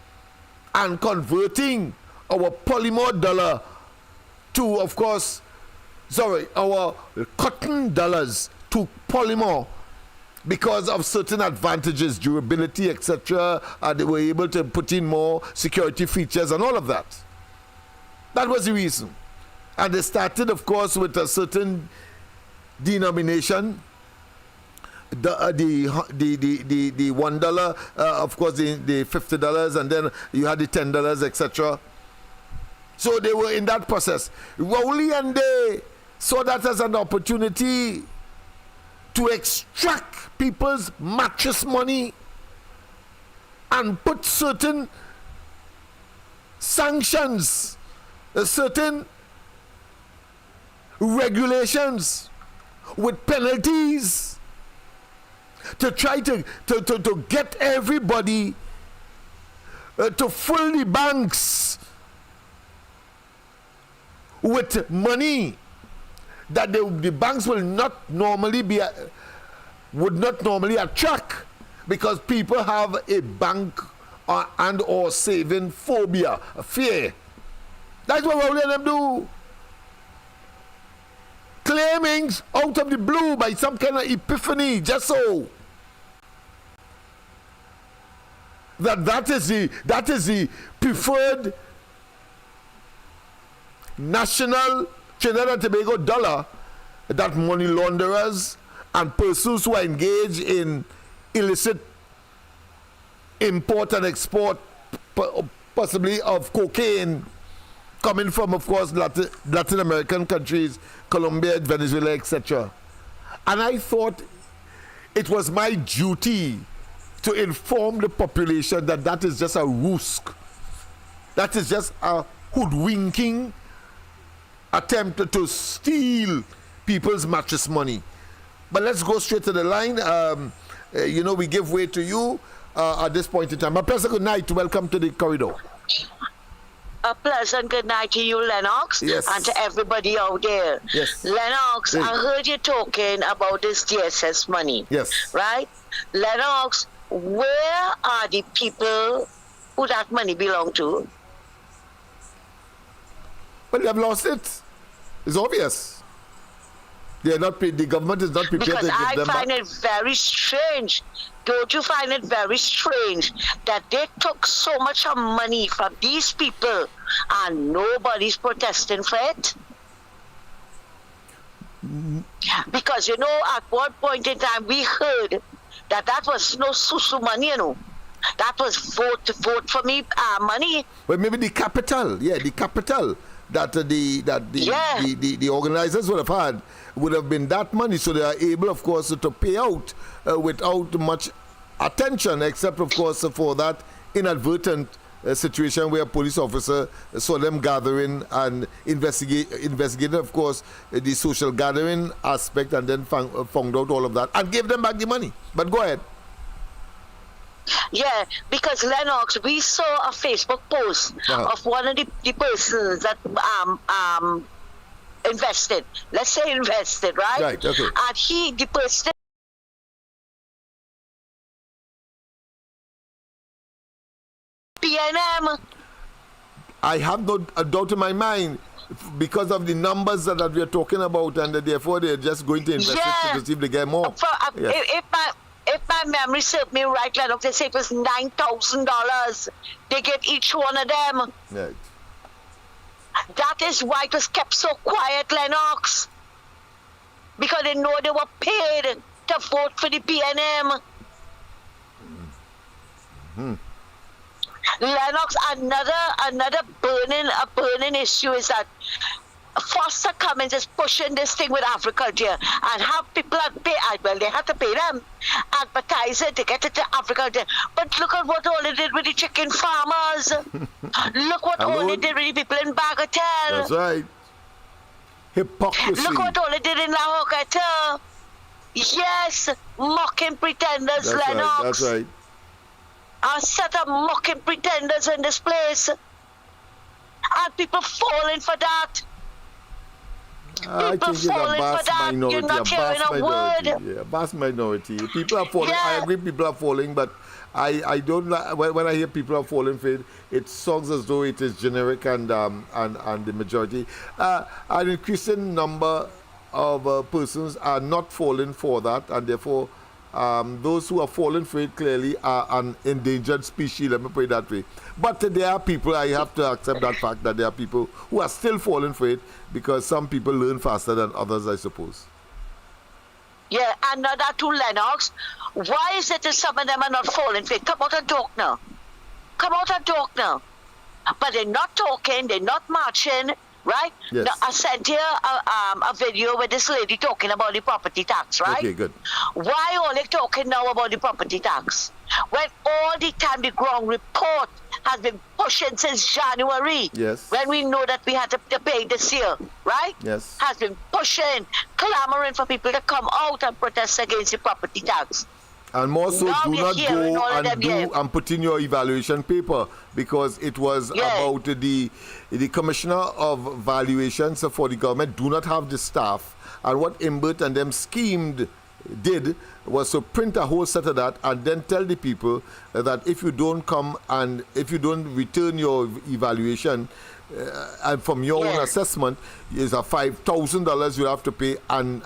and converting our polymer dollar to, of course, our cotton dollars to polymer because of certain advantages, durability, etc. They were able to put in more security features and all of that. That was the reason. And they started, of course, with a certain denomination, the $1, of course, the $50, and then you had the $10, etc. So they were in that process. Rowley and they saw that as an opportunity to extract people's mattress money and put certain sanctions, certain regulations with penalties to try to get everybody to fill the banks with money that the banks would not normally attract, because people have a bank and or saving phobia, a fear. That's what Rowley and them do. Claiming out of the blue by some kind of epiphany, just so that is the preferred national Trinidad and Tobago dollar that money launderers and persons who are engaged in illicit import and export, possibly of cocaine, coming from, of course, Latin American countries, Colombia, Venezuela, etc. And I thought it was my duty to inform the population that that is just a ruse. That is just a hoodwinking attempt to steal people's mattress money. But let's go straight to the line. We give way to you at this point in time. A pleasant good night. Welcome to the corridor. A pleasant good night to you, Lennox, yes, and to everybody out there. Yes. Lennox, yes, I heard you talking about this DSS money. Yes. Right? Lennox, where are the people who that money belong to? Well, they have lost it. It's obvious. They are not paid. The government is not prepared because to give them back. I find it very strange. Don't you find it very strange that they took so much of money from these people and nobody's protesting for it? Because, you know, at one point in time, we heard that was no susu money, you know. That was vote for me money. Well, maybe the capital that the organizers would have had would have been that money, so they are able, of course, to pay out without much attention, except, of course, for that inadvertent situation where a police officer saw them gathering and investigated, of course, the social gathering aspect, and then found out all of that and gave them back the money. But go ahead. Yeah, because Lennox, we saw a Facebook post of one of the persons that invested. Let's say invested, right? Right, okay. And the person PNM. I have no doubt in my mind because of the numbers that we are talking about, and therefore they're just going to invest it to see if they get more. If my memory serves me right, Lennox, they say it was $9,000 they get each one of them. Right. That is why it was kept so quiet, Lennox. Because they know they were paid to vote for the PNM. Mm-hmm. Lennox, another burning issue is that Foster Cummins is pushing this thing with agriculture and have people pay. Well, they have to pay them advertiser to get it to agriculture. But look at what all they did with the chicken farmers. Look what all they did with the people in Bagatelle. That's right. Hypocrisy. Look what all they did in La Hoqueta. Yes, mocking pretenders, That's Lennox. right. That's right. A set of mocking pretenders in this place. And people falling for that. I think it's a vast minority. Yeah, vast minority. People are falling. Yeah. I agree, people are falling, but I don't like when I hear people are falling for it. It sounds as though it is generic and the majority. An increasing number of persons are not falling for that, and therefore those who are falling for it clearly are an endangered species. Let me put it that way. But there are people, I have to accept that fact, that there are people who are still falling for it, because some people learn faster than others, I suppose. Yeah, and that too, Lennox. Why is it that some of them are not falling for it? Come out and talk now. Come out and talk now. But they're not talking, they're not marching, right? Yes. Now, I sent here a video with this lady talking about the property tax, right? Okay, good. Why are they talking now about the property tax? When all the time the ground report has been pushing since January. Yes. When we know that we had to pay this year, right? Yes. Has been pushing, clamoring for people to come out and protest against the property tax. And more so, Now do we're not hearing go all of and them, and put in your evaluation paper, because it was about the Commissioner of Valuations for the government do not have the staff. And what Imbert and them did was to print a whole set of that and then tell the people that if you don't come and if you don't return your evaluation and from your own assessment, is a $5,000 you have to pay and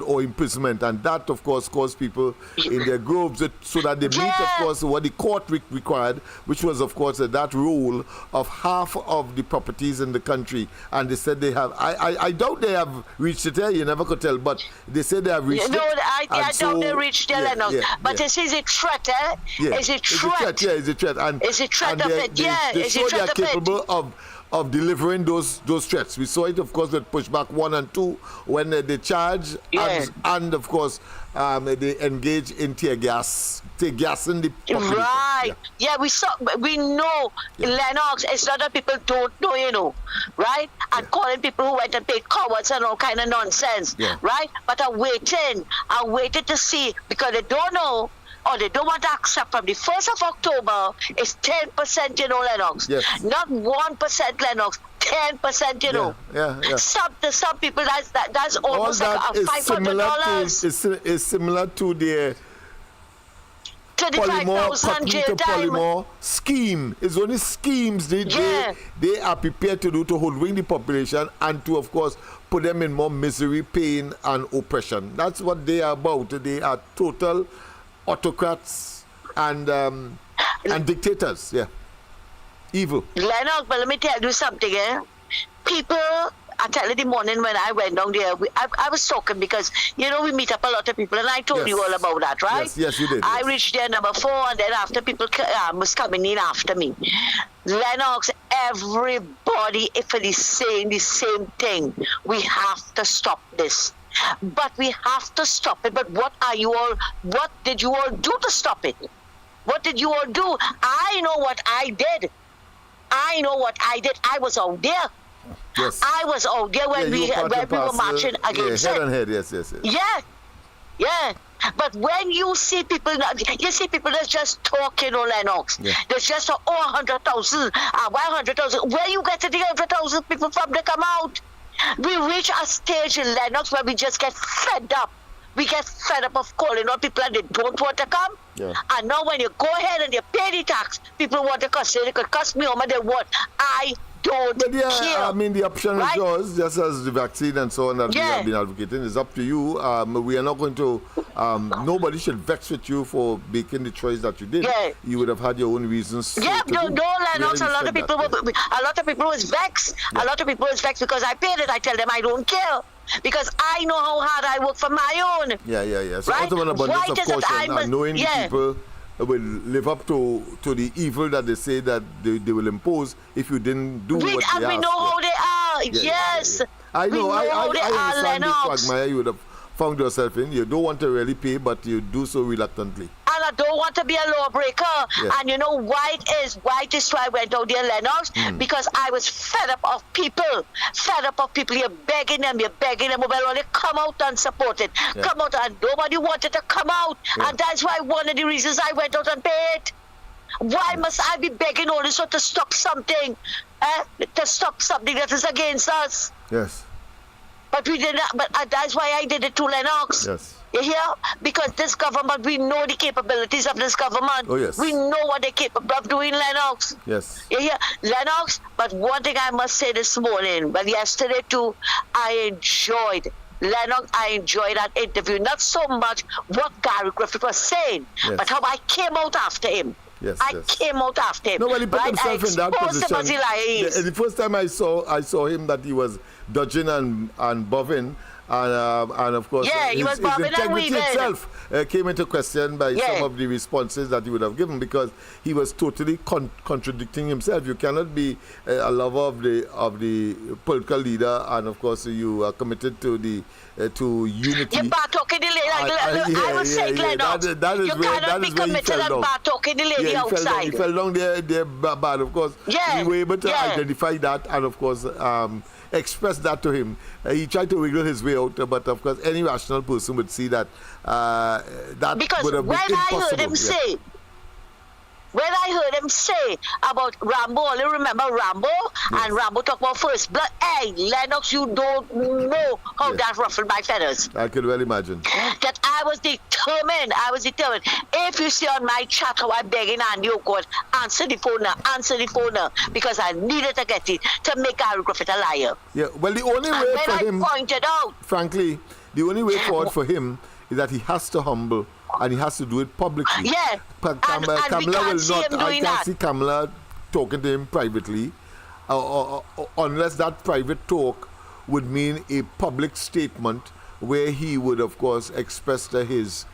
or imprisonment. And that, of course, caused people in their groves so that they meet, of course, what the court required, which was, of course, that rule of half of the properties in the country. And they said they have, I doubt they have reached it there, you never could tell, but they said they have reached it. No, I doubt they reached there, Lennox. But this is a threat, eh? Is it threat? Yeah, it's a threat. And is it threat of it? Yeah, they is show it they are threat of capable it? of delivering those threats. We saw it, of course, with Pushback 1 and 2 when they charge and of course, they engage in tear gassing the population. Right. Yeah, we know, Lennox, it's not that people don't know, you know, right? And calling people who went and paid cowards and all kind of nonsense, right? But I'm waiting to see, because they don't know, or they don't want to accept from the 1st of October, it's 10%, you know, Lennox. Yes. Not 1%, Lennox. 10%, you know. Some people, that's almost all that like $500. Is similar to the Polymore scheme. It's only schemes they are prepared to do to holding the population and to, of course, put them in more misery, pain, and oppression. That's what they are about. They are total autocrats and dictators. Yeah, evil. Lennox, but let me tell you something, eh? People I tell you, the morning when I went down there, I was talking because, you know, we meet up a lot of people, and I told you all about that, right? Yes, you did. I reached there number 4, and then after people was coming in after me. Lennox, everybody, if it is saying the same thing, we have to stop this. But we have to stop it. But what did you all do to stop it? What did you all do? I know what I did. I was out there. Yes. I was out there when we were marching against it. Head on head, yes. Yeah. But when you see people that's just talking, Lennox. Yeah. There's just 100,000, 100,000. Where you get to the 100,000 people from to come out? We reach a stage in Lennox where we just get fed up. We get fed up of calling on people and they don't want to come. Yeah. And now when you go ahead and you pay the tax, people want to cuss. They could cuss me or they want. I don't care. I mean, the option is yours, just as the vaccine and so on that we have been advocating. It's up to you. We are not going to, nobody should vex with you for making the choice that you did. Yeah. You would have had your own reasons. Lennox, a lot of people was vexed. Yeah. A lot of people was vexed because I paid it. I tell them I don't care. Because I know how hard I work for my own. Yeah. So right? out of an abundance of caution and knowing the people will live up to the evil that they say that they will impose if you didn't do what they asked. And we know how they are. Yes. I know. I understand the Lennox. quagmire you would have found yourself in. You don't want to really pay, but you do so reluctantly. And I don't want to be a lawbreaker. Yes. And you know why it is? Why this why I went out there, Lennox? Because I was fed up of people. You're begging them. Well, they come out and support it. Yeah. Come out, and nobody wanted to come out. Yeah. And that's why one of the reasons I went out and paid. Why must I be begging all this to stop something? To stop something that is against us? Yes. But we did not. But that's why I did it to Lennox. Yes. You hear? Because this government, we know the capabilities of this government. Oh, yes. We know what they're capable of doing, Lennox. Yes. You hear? Lennox, but one thing I must say this morning, well, yesterday too, I enjoyed that interview. Not so much what Gary Griffith was saying, but how I came out after him. Yes, I came out after him. No, well, he put himself in that position. The first time I saw him that he was dodging and bobbing. And of course, he was his integrity itself came into question by some of the responses that he would have given, because he was totally contradicting himself. You cannot be a lover of the political leader, and of course you are committed to the to unity. You're talking the lady. I was saying, Lennox, you cannot be committed and talking the lady outside. He fell down there bad. Of course, we were able to identify that, and of course. Expressed that to him. He tried to wiggle his way out, but of course any rational person would see that that because would have been impossible. When I heard him say about Rambo, only remember Rambo, and Rambo talk about first blood. Hey, Lennox, you don't know how that ruffled my feathers. I could well imagine. That I was determined. If you see on my chat how I'm begging Andy O'Connor, answer the phone now, because I needed to get it to make Gary Griffith a liar. Yeah, well, the only way for him, pointed out, frankly, the only way forward for him is that he has to humble. And he has to do it publicly. Yeah. Kamla will not. I can't see Kamla talking to him privately, unless that private talk would mean a public statement where he would, of course, express his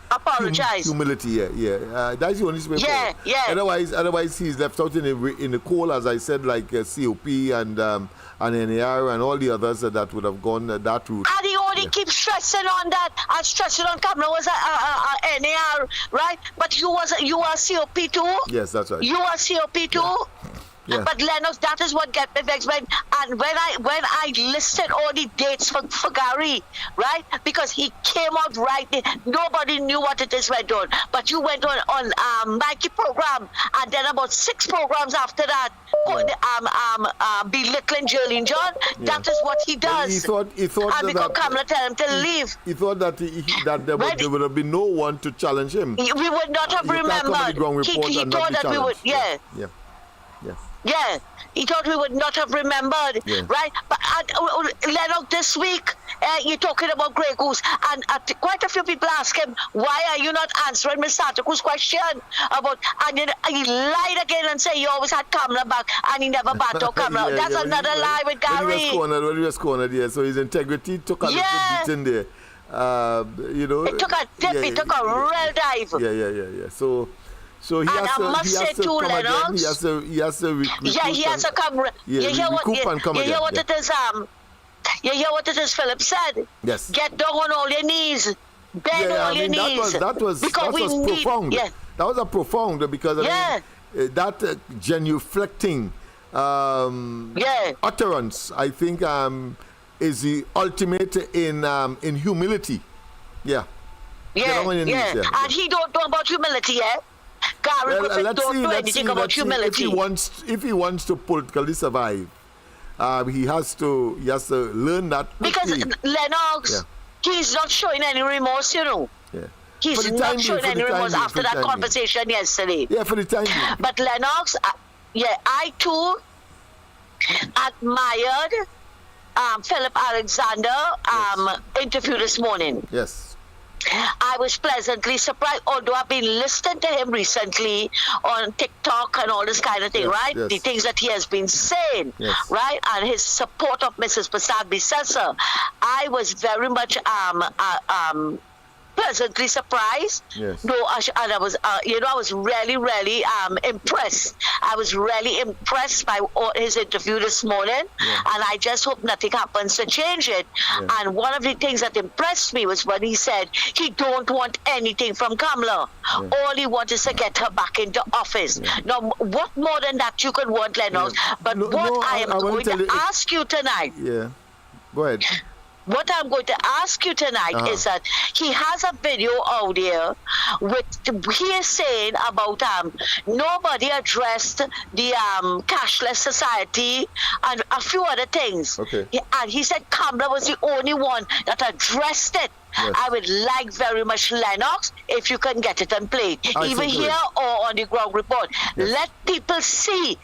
humility. That's the only way forward. Otherwise, he's left out in the cold, as I said, like COP and NAR and all the others that would have gone that route. And he only keeps stressing on that, and stressing on Kamla was a NAR, right? But you are COP too. Yes, that's right. You are COP too. Yeah. But Lennox, that is what get me vexed. And when I listed all the dates for Gary, right? Because he came out right there. Nobody knew what it is went on. But you went on Mikey program, and then about 6 programs after that, belittling Jerlene John. That is what he does. Well, he thought and because Kamla tell him to leave. He thought that there would have been no one to challenge him. We would not have remembered. He thought that we would. Yeah, he thought we would not have remembered, right? But Lennox, this week, you're talking about Grey Goose, and quite a few people ask him, why are you not answering Mr. Ataku's question about, and he lied again and say he always had Kamla back, and he never backed out Kamla. That's another lie with Gary. When he was cornered, yeah, so his integrity took a little beating there. You know, it took a dip, it took a real dive. Yeah. So he has to come again. He has to come. You hear what it is? You hear what it is? Philip said. Yes. Get down on all your knees. Bend on all your knees. That was profound. Yeah. That was a profound because I mean, that genuflecting utterance, I think, is the ultimate in humility. Yeah. And he don't know about humility, Gary don't know anything about humility. If he wants to politically survive, he has to learn that quickly. Because Lennox, he's not showing any remorse, you know. Yeah. He's not showing any remorse after that conversation yesterday. Yeah, for the time being. But Lennox, I too admired Philip Alexander interview this morning. Yes. I was pleasantly surprised, although I've been listening to him recently on TikTok and all this kind of thing, right? Yes. The things that he has been saying, right? And his support of Mrs. Prasad Bisesa. I was very much pleasantly surprised. Yes. No, and I was, I was really, really impressed. I was really impressed by his interview this morning, and I just hope nothing happens to change it. And one of the things that impressed me was when he said he don't want anything from Kamla. All he wants is to get her back into office. Now, what more than that you could want, Lennox? But I am going to ask you tonight. Yeah, go ahead. What I'm going to ask you tonight is that he has a video out there with he is saying about nobody addressed the cashless society and a few other things. Okay. And he said Kamla was the only one that addressed it. Yes. I would like very much, Lennox, if you can get it and play it, either here or on the ground report. Yes. Let people see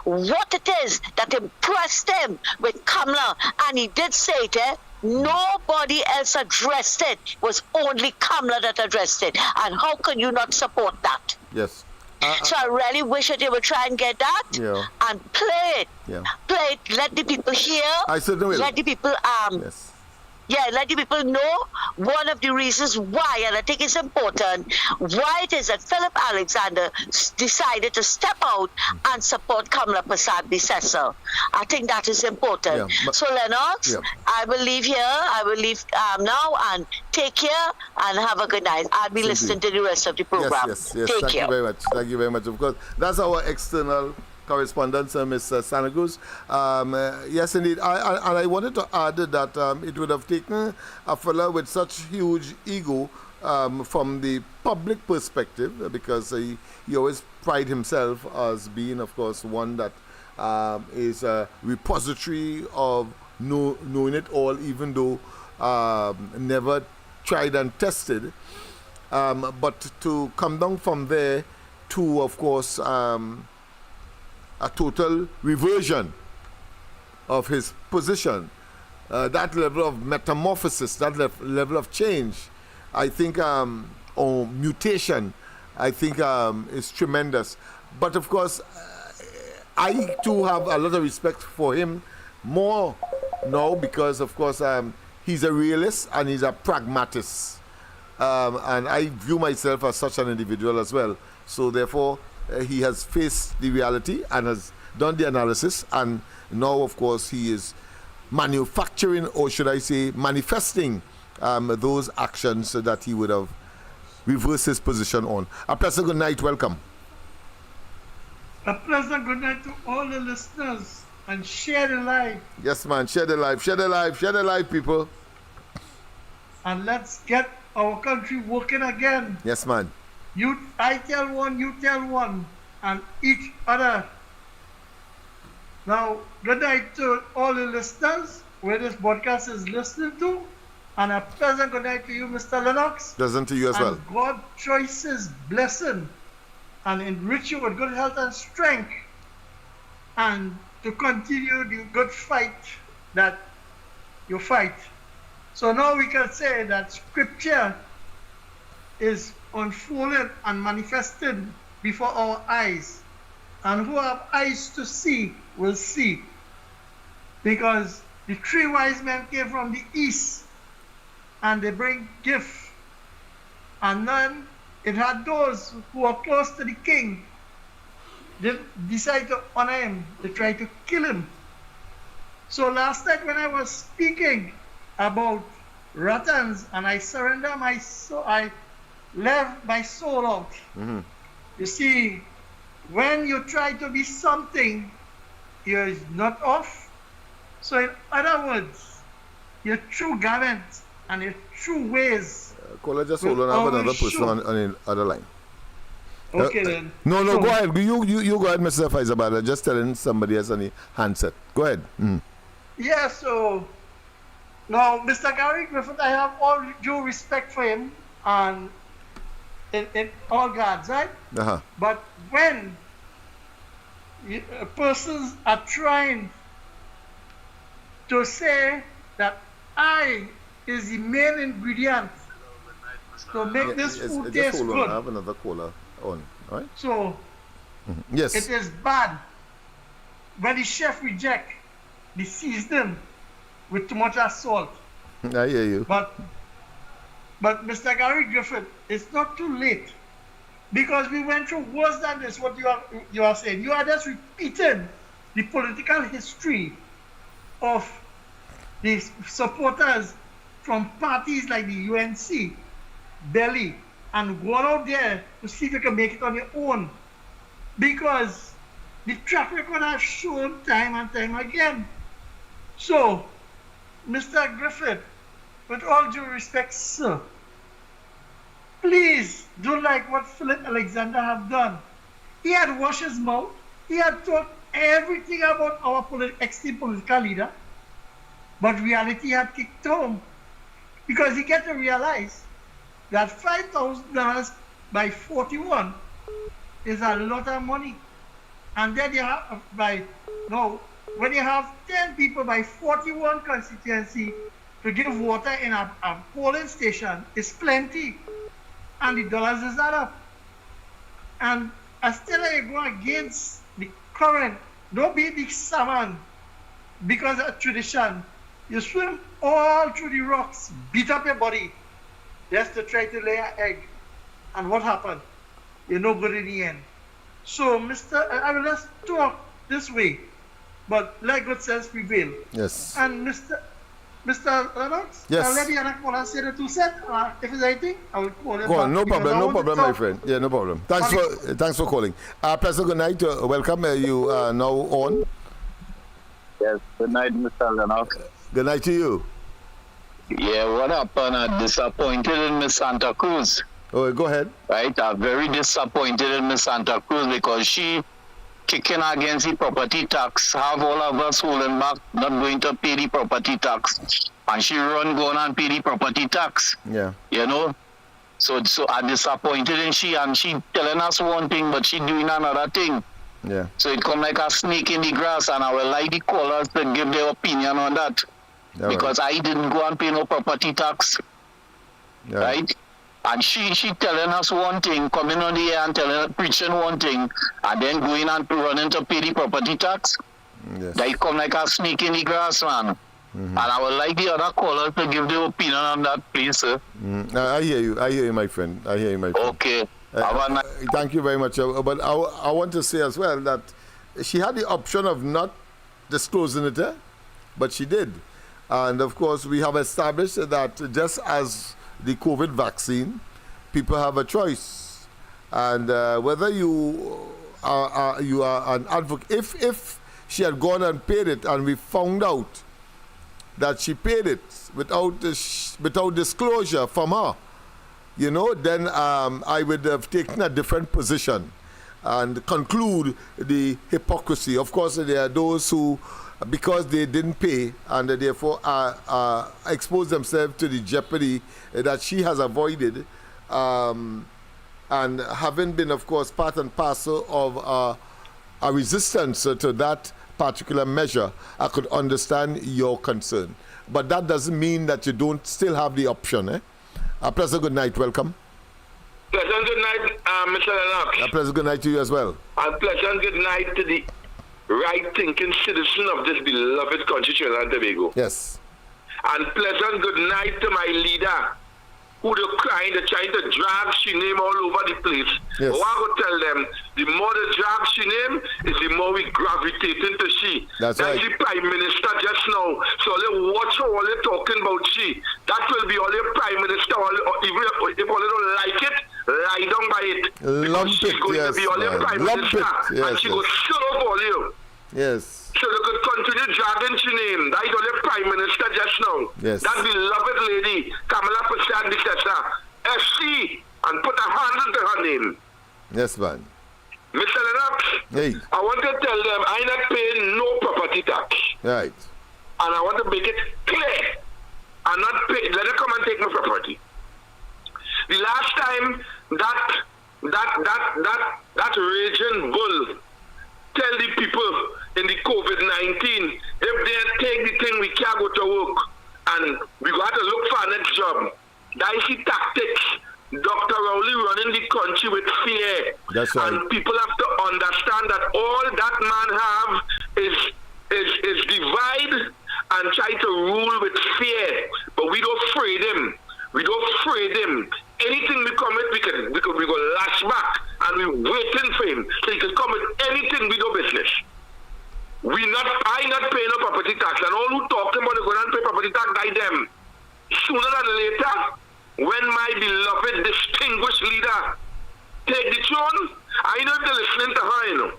what it is that impressed him with Kamla. And he did say it, nobody else addressed it. It was only Kamla that addressed it. And how can you not support that? Yes. So I really wish that they would try and get that and play it. Yeah. Play it. Let the people hear. I certainly will. Let the people let the people know one of the reasons why, and I think it's important, why it is that Philip Alexander decided to step out and support Kamla Prasad Bisesa. I think that is important. So Lennox, I will leave here. I will leave now and take care and have a good night. I'll be listening to the rest of the program. Yes. Take Thank care. you very much. Thank you very much. Of course, that's our external correspondent, Mr. Sanagus. Yes, indeed. I wanted to add that it would have taken a fellow with such huge ego from the public perspective, because he always pride himself as being, of course, one that is a repository of knowing it all, even though never tried and tested. But to come down from there to, of course, a total reversion of his position, that level of metamorphosis, that level of change, I think, or mutation, I think is tremendous. But of course, I too have a lot of respect for him more now because, of course, he's a realist and he's a pragmatist. And I view myself as such an individual as well. So therefore, he has faced the reality and has done the analysis, and now, of course, he is manufacturing, or should I say, manifesting those actions that he would have reversed his position on. A pleasant good night. Welcome. A pleasant good night to all the listeners, and share the live. Yes, man. Share the live. Share the live. Share the live, people. And let's get our country working again. Yes, man. I tell one, you tell one, and each other. Now, good night to all the listeners where this podcast is listening to, and a pleasant good night to you, Mr. Lennox. Pleasant to you as well. God choices blessing and enrich you with good health and strength and to continue the good fight that you fight. So now we can say that scripture is unfolded and manifested before our eyes. And who have eyes to see will see. Because the 3 wise men came from the east and they bring gifts. And then it had those who were close to the king. They decided to honor him. They tried to kill him. So last night when I was speaking about Ratans and I surrender my soul, I left my soul out. You see, when you try to be something, you're not off. So in other words, your true garments and your true ways. Caller, just hold on. I have another person on the other line. Okay then. No, go ahead. You go ahead, Mr. Faisabad. Just telling somebody else on the handset. Go ahead. Yeah, so now Mr. Gary Griffith, I have all due respect for him and in all guards, right? But when persons are trying to say that I is the main ingredient to make this food taste good. I have another caller on, all right? So yes, it is bad when the chef reject the seasoning with too much salt. I hear you. But Mr. Gary Griffith, it's not too late because we went through worse than this. What you are saying, you are just repeating the political history of the supporters from parties like the UNC, Belly, and go out there to see if you can make it on your own. Because the track record has shown time and time again. So, Mr. Griffith, with all due respect, sir, please do like what Philip Alexander have done. He had washed his mouth. He had talked everything about our esteemed political leader. But reality had kicked home. Because he get to realize that $5,000 by 41 is a lot of money. And then you have when you have 10 people by 41 constituency to give water in a polling station, it's plenty. And the dollars is add up. And still you go against the current, don't be the salmon because of tradition. You swim all through the rocks, beat up your body, just to try to lay an egg. And what happened? You're no good in the end. So, I will just talk this way, but let good sense prevail. Yes. And Mr. Lennox, yes. I'll let the other caller say the 2 cents. If there's anything, I will call him. Go on, no back problem, my friend. Yeah, no problem. Thanks for calling. Pleasant good night. Welcome. You are now on. Yes, good night, Mr. Lennox. Good night to you. Yeah, what happened? I'm disappointed in Miss Santa Cruz. Oh, go ahead. Right, I'm very disappointed in Miss Santa Cruz because she kicking against the property tax, have all of us holding back, not going to pay the property tax. And she run going and pay the property tax. Yeah. You know? So I'm disappointed in she, and she telling us one thing, but she doing another thing. Yeah. So it come like a snake in the grass, and I will like the callers to give their opinion on that. All because right. I didn't go and pay no property tax. Yeah. Right? And she telling us one thing, coming on the air and preaching one thing, and then going and running to pay the property tax. Yes. That come like a snake in the grass, man. And I would like the other callers to give their opinion on that, please, sir. I hear you, my friend. Okay. Thank you very much. But I want to say as well that she had the option of not disclosing it, but she did. And of course, we have established that just as the COVID vaccine, people have a choice. And whether you are an advocate, if she had gone and paid it and we found out that she paid it without disclosure from her, you know, then I would have taken a different position and conclude the hypocrisy. Of course, there are those who, because they didn't pay and therefore expose themselves to the jeopardy that she has avoided, and having been, of course, part and parcel of a resistance to that particular measure, I could understand your concern. But that doesn't mean that you don't still have the option. A pleasant good night. Welcome. Pleasant good night, Mr. Lennox. A pleasant good night to you as well. And pleasant good night to the right-thinking citizen of this beloved country, Trinidad and Tobago. Yes. And pleasant good night to my leader, who they're trying to drag she name all over the place. Yes. But I will tell them, the more they drag she name, is the more we gravitate into she. That's right. the Prime Minister just now. So they watch how all they're talking about she. That will be all the Prime Minister, even if all they don't like it, lie down by it. Lump she's it, going yes, to be all the Prime lump Minister. it, yes, and she yes. goes serve all you. Yes. So they could continue dragging she name. That is all the Prime Minister just now. Yes. That beloved lady, Kamla FC, and put a hand into her name. Yes, man. Mr. Lennox, Hey. I want to tell them I'm not paying no property tax. Right. And I want to make it clear. I'm not paying. Let them come and take my property. The last time that raging bull tell the people in the COVID-19, if they take the thing, we can't go to work. And we got to look for a next job. That is the tactics. Dr. Rowley running the country with fear. That's right. And people have to understand that all that man have is divide and try to rule with fear. But we don't afraid him. We don't afraid him. Anything we come with, we go lash back, and we waiting for him. So he can come with anything we do business. I not paying no property tax, and all who talking about going and pay property tax by them. Sooner than later, when my beloved distinguished leader take the throne, I know if they're listening to her, you know,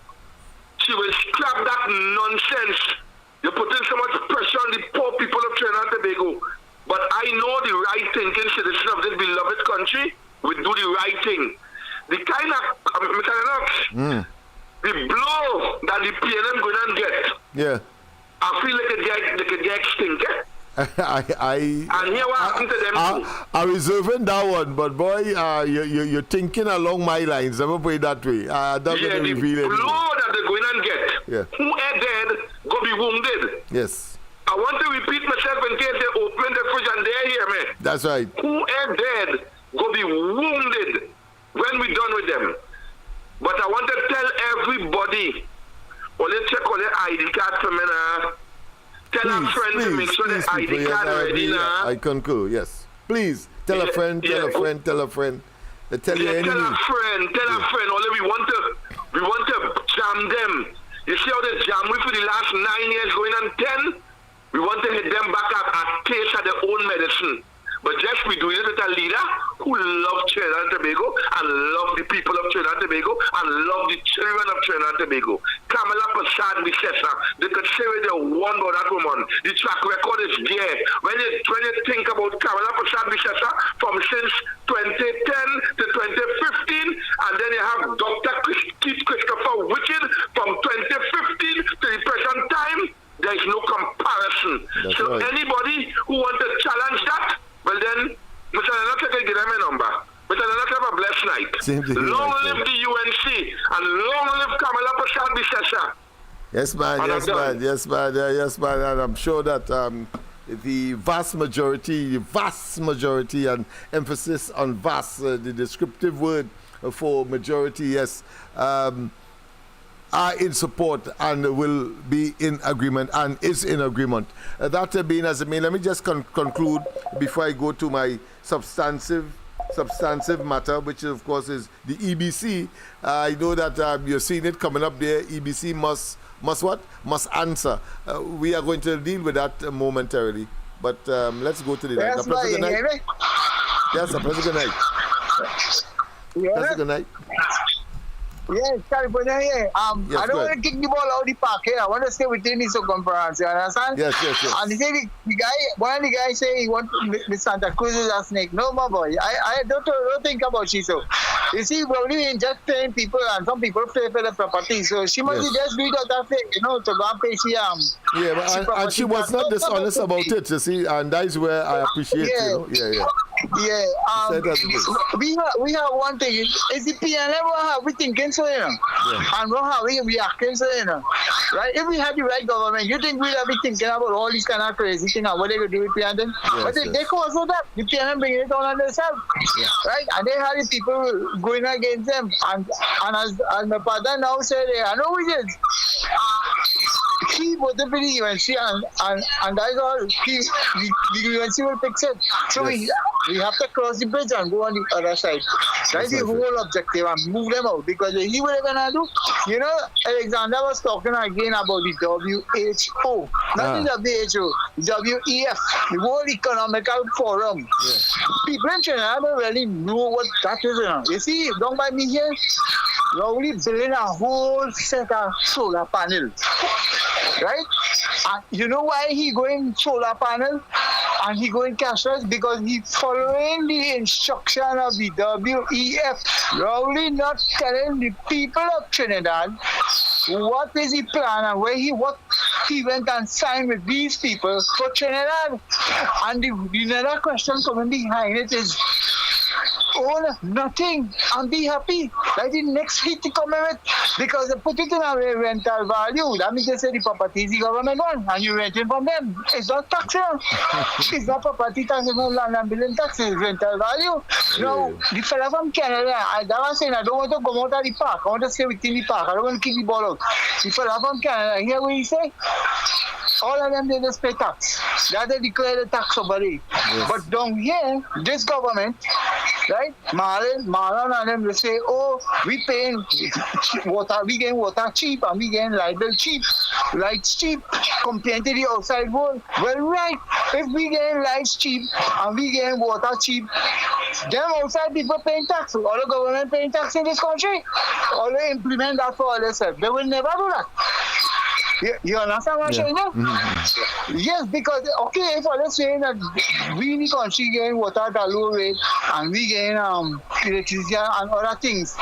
she will scrap that nonsense. You're putting so much pressure on the poor people of Trinidad and Tobago. But I know the right thinking citizen of this beloved country will do the right thing. The kind of, Mr. Lennox, the blow that the PNM going to get, Yeah. I feel like they could get extinct. And here what happened to them I'm reserving that one, but boy, you're thinking along my lines. Never put it that way. That's the going to reveal it. blow that they're going to get. Yeah. Who are dead, go be wounded. Yes. I want to repeat myself in case they open the fridge and they hear me. That's right. Who are dead, go be wounded when we done with them. But I want to tell everybody, only check on the ID card for me now. Tell a friend to make sure the ID card ready now. I concur, yes. Please, tell a friend, tell a friend, tell a friend. Tell your enemy. Tell a friend, only we want to jam them. You see how they jam me for the last 9 years going on 10? We want to hit them back at taste of their own medicine. But just we do it with a leader who loves Trinidad and Tobago and love the people of Trinidad and Tobago and love the children of Trinidad and Tobago. Kamla Prasad Bisesa, they could say they won by that woman. The track record is there. When you think about Kamla Prasad Bisesa from since 2010 to 2015, and then you have Dr. Keith Christopher Wicked from 2015 to the present time, there is no comparison. That's so right. Anybody who wants to challenge that, well then, Mr. Lennox can give them a number. Mr. Lennox have a blessed night. Same to you, long my live friend. the UNC and long live Kamla Prasad Bisesa. Yes, man. And Yes, I'm man. done. Yes, man. Yes, man. And I'm sure that the vast majority, and emphasis on vast, the descriptive word for majority, yes, are in support and will be in agreement and is in agreement. That being as it may, let me just conclude before I go to my substantive matter, which of course is the EBC. I know that you're seeing it coming up there. EBC must what? Must answer. We are going to deal with that momentarily. But let's go to the night. Yes, A pleasant good night. Yes, a pleasant good night. Pleasant good night. Yes, California, yeah. Yes, I don't go want to ahead. kick the ball out of the park here. I want to stay within the circumference, you understand? Yes. And he said the guy, one of the guys say he want the Santa Cruz is a snake. No, my boy. I don't think about she so. You see, probably just paying people and some people pay for the property. So she must just do it out of faith, to go and pay she Yeah, but, and she was not dishonest about it, you see, and that is where I appreciate, Yeah. Yeah. We have one thing. Is the PNM how we thinking so, you know? Yeah. And how we reacting so, you know? Right? If we had the right government, you think we'd be thinking about all these kind of crazy things and what they could do with PNM? Yes, but they cause that. The PNM bring it on themselves. Yeah. Right? And they had the people going against them. And as my father now said, I know we did. He voted for the UNC and that's all. The UNC will fix it. So yes. we have to cross the bridge and go on the other side. That's the whole objective and move them out. Because he what they're gonna do. You know, Alexander was talking again about the WHO. Not the WHO, WEF, the World Economical Forum. Yeah. People in China don't really know what that is. You see, down by me here, we're only building a whole set of solar panels. Right? And you know why he going solar panel and he going cashless? Because he following the instruction of the WEF. Probably not telling the people of Trinidad what is the plan and what he went and signed with these people for Trinidad. And the another question coming behind it is own nothing and be happy. Like the next hit to come with, because they put it in a rental value. That means they say the property is the government one and you renting from them. It's not tax. It's not property tax, it's not land and building tax, it's rental value. Now, the fella from Canada, I was saying I don't want to come out of the park. I want to stay within the park. I don't want to kick the ball out. The fella from Canada, hear what he say? All of them, they just pay tax. That they declare the tax over there. Yes. But down here, this government, right, Marlon and them, they say, oh, we paying water, we getting water cheap and we getting light bill cheap, lights cheap, compared to the outside world. Well, right, if we getting lights cheap and we getting water cheap, them outside people paying tax, all the government paying tax in this country, all they implement that for all themselves. They will never do that. You understand what I'm saying? Mm-hmm. Yes, because, okay, if I'm saying that we in the country getting water at a low rate and we getting electricity and other things,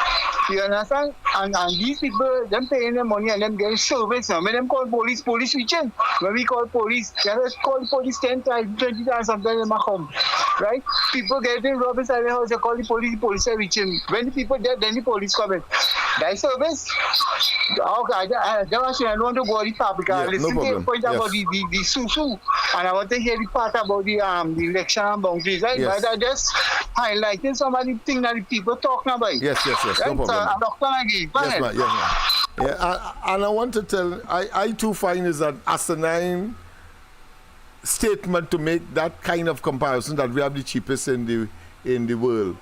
you understand? And these people, them paying them money and them getting service. When them call police reaching. When we call police, they just call the police 10 times, 20 times, sometimes they might come. Right? People getting robbed inside the house, they call the police are reaching. When the people dead, then the police come in. That service? Okay, I don't want to go the part because listen to the point about the susu, and I want to hear the part about the election and boundaries, right? Yes. But I just highlighting some of the things that the people talking about. Yes, right? No problem. So I'm not going to yes, ma'am. Yeah, and I want to tell, I too find is an asinine statement to make that kind of comparison that we have the cheapest in the world,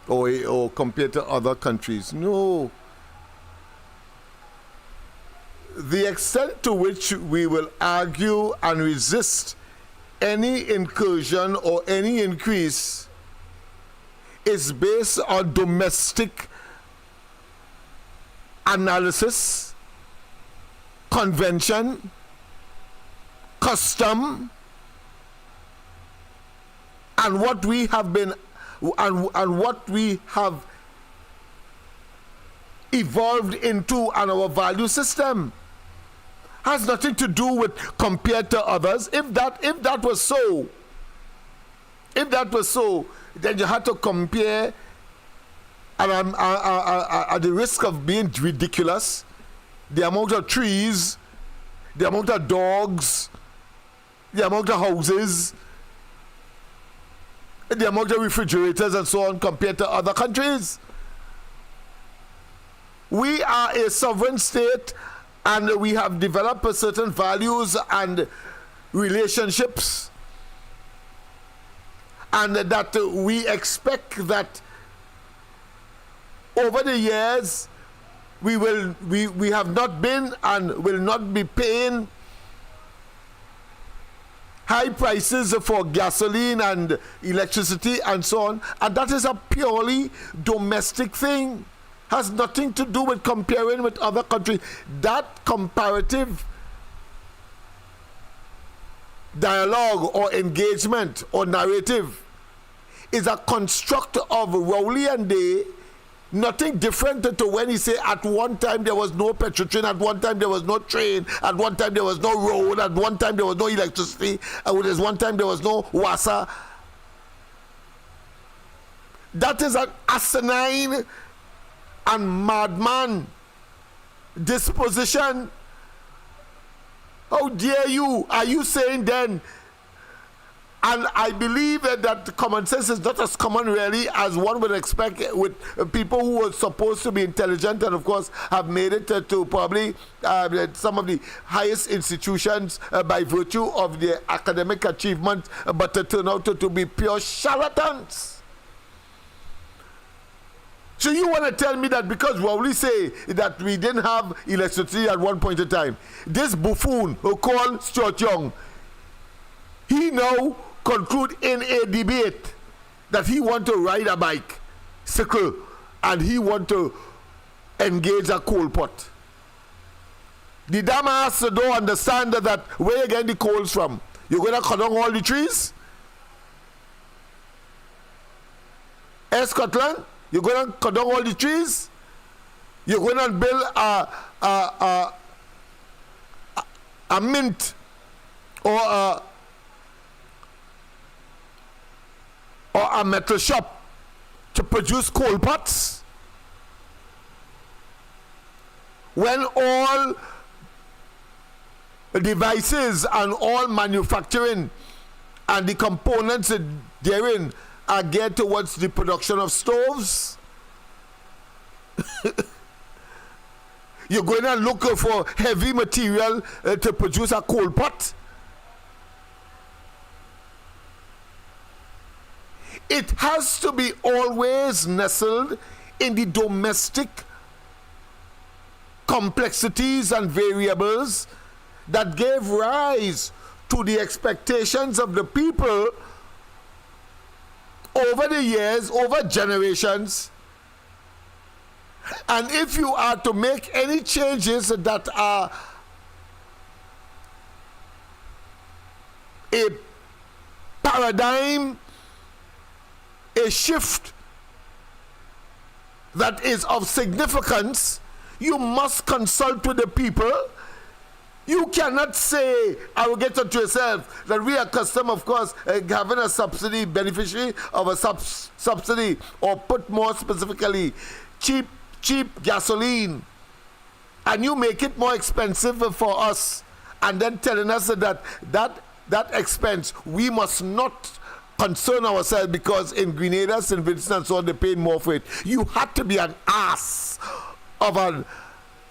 or compared to other countries. No. The extent to which we will argue and resist any incursion or any increase is based on domestic analysis, convention, custom, and what we have been and what we have evolved into and our value system. Has nothing to do with compared to others. If that was so, then you had to compare, and I'm at the risk of being ridiculous, the amount of trees, the amount of dogs, the amount of houses, the amount of refrigerators and so on compared to other countries. We are a sovereign state, and we have developed certain values and relationships, and that we expect that over the years we have not been and will not be paying high prices for gasoline and electricity and so on, and that is a purely domestic thing. Has nothing to do with comparing with other countries. That comparative dialogue or engagement or narrative is a construct of Rowley and Day, nothing different to when he say at one time there was no petrol train, at one time there was no train, at one time there was no road, at one time there was no electricity, and at one time there was no WASA. That is an asinine and madman disposition. How dare you? Are you saying then? And I believe that common sense is not as common really as one would expect with people who were supposed to be intelligent and of course have made it to probably some of the highest institutions by virtue of their academic achievement, but to turn out to be pure charlatans. So you want to tell me that because Rowley say that we didn't have electricity at one point in time, this buffoon who called Stuart Young, he now conclude in a debate that he want to ride a bicycle and he want to engage a coal pot. The dumbass don't understand that where you get the coals from. You're going to cut down all the trees? Scotland? You're going to cut down all the trees? You're going to build a mint or a metal shop to produce coal pots when all devices and all manufacturing and the components therein are geared towards the production of stoves? You're going to look for heavy material to produce a coal pot? It has to be always nestled in the domestic complexities and variables that gave rise to the expectations of the people over the years, over generations. And if you are to make any changes that are a paradigm, a shift that is of significance, you must consult with the people. You cannot say, arrogate unto yourself, that we are accustomed, of course, having a subsidy, beneficiary of a subsidy, or put more specifically, cheap gasoline, and you make it more expensive for us, and then telling us that expense we must not concern ourselves because in Grenada, St. Vincent and so on, they paid more for it. You had to be an ass of a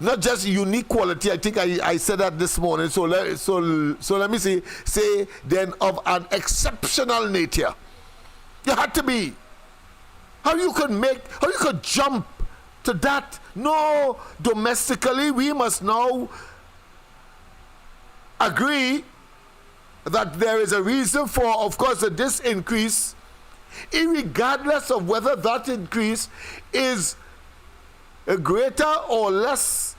not just unique quality. I think I said that this morning. So let me say then of an exceptional nature. You had to be. How you could jump to that? No, domestically we must now agree that there is a reason for, of course, this increase, irregardless of whether that increase is greater or less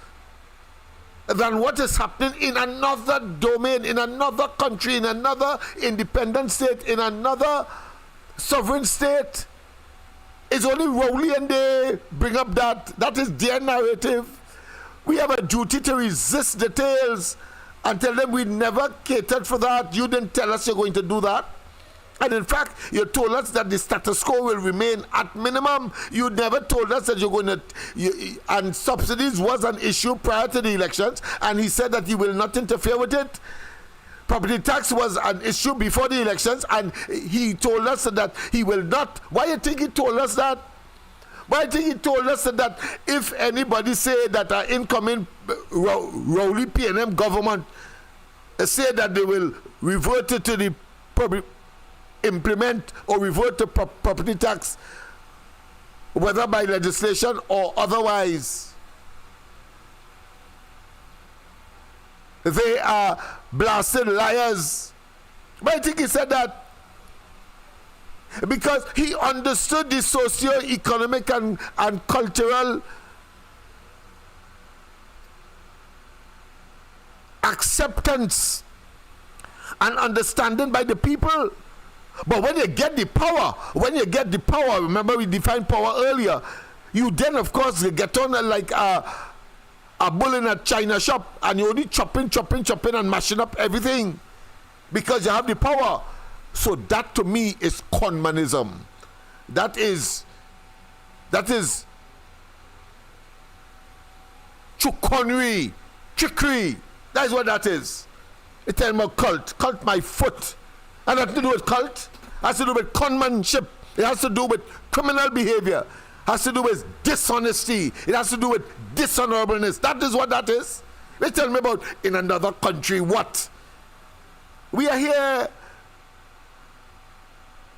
than what is happening in another domain, in another country, in another independent state, in another sovereign state. It's only Rowley and they bring up that is their narrative. We have a duty to resist the tales and tell them we never catered for that. You didn't tell us you're going to do that. And in fact, you told us that the status quo will remain at minimum. You never told us that you're going to... and subsidies was an issue prior to the elections, and he said that he will not interfere with it. Property tax was an issue before the elections, and he told us that he will not... Why do you think he told us that? Why do you think he told us that if anybody say that our incoming Rowley PNM government say that they will revert to the implement or revert to property tax, whether by legislation or otherwise, they are blasted liars? Why do you think he said that? Because he understood the socio-economic and cultural acceptance and understanding by the people. But when you get the power, remember we defined power earlier, you then of course you get on like a bull in a china shop, and you're only chopping and mashing up everything because you have the power. So that to me is conmanism. That is That is chicanery, trickery. That is what that is. It tells me cult. Cult my foot. And nothing to do with cult. It has to do with conmanship. It has to do with criminal behavior. It has to do with dishonesty. It has to do with dishonorableness. That is what that is. They tell me about in another country what? We are here,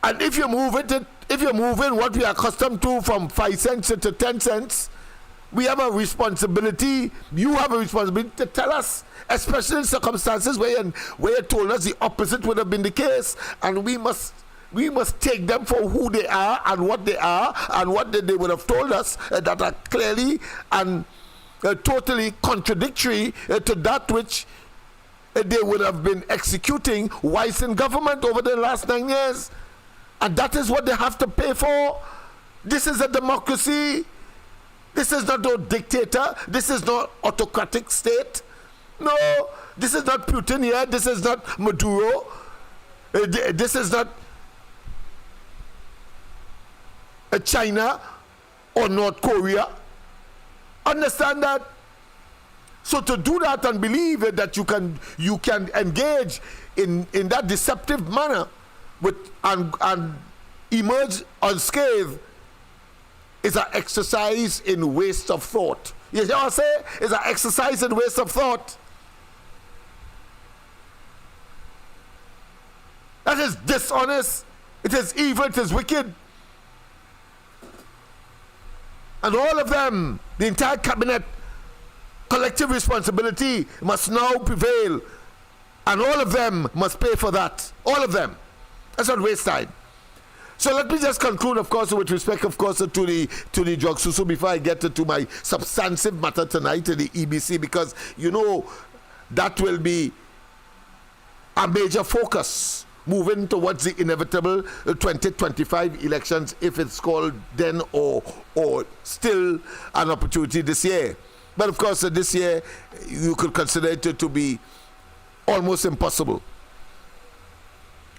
and if you move it, if you move in what we are accustomed to from 5 cents to 10 cents, we have a responsibility. You have a responsibility to tell us, especially in circumstances where you told us the opposite would have been the case, and we must take them for who they are and what they would have told us that are clearly and totally contradictory to that which they would have been executing whilst in government over the last 9 years. And that is what they have to pay for. This is a democracy. This is not a dictator. This is not autocratic state. No, this is not Putin here. This is not Maduro. This is not China or North Korea. Understand that? So to do that and believe that you can engage in that deceptive manner and emerge unscathed is an exercise in waste of thought. You hear what I say? It's an exercise in waste of thought. That is dishonest. It is evil. It is wicked. And all of them, the entire cabinet, collective responsibility must now prevail. And all of them must pay for that. All of them. That's not waste time. So let me just conclude, of course, with respect, of course, to the drug susu before I get to my substantive matter tonight, the EBC, because, you know, that will be a major focus moving towards the inevitable 2025 elections, if it's called then or still an opportunity this year. But of course, this year you could consider it to be almost impossible.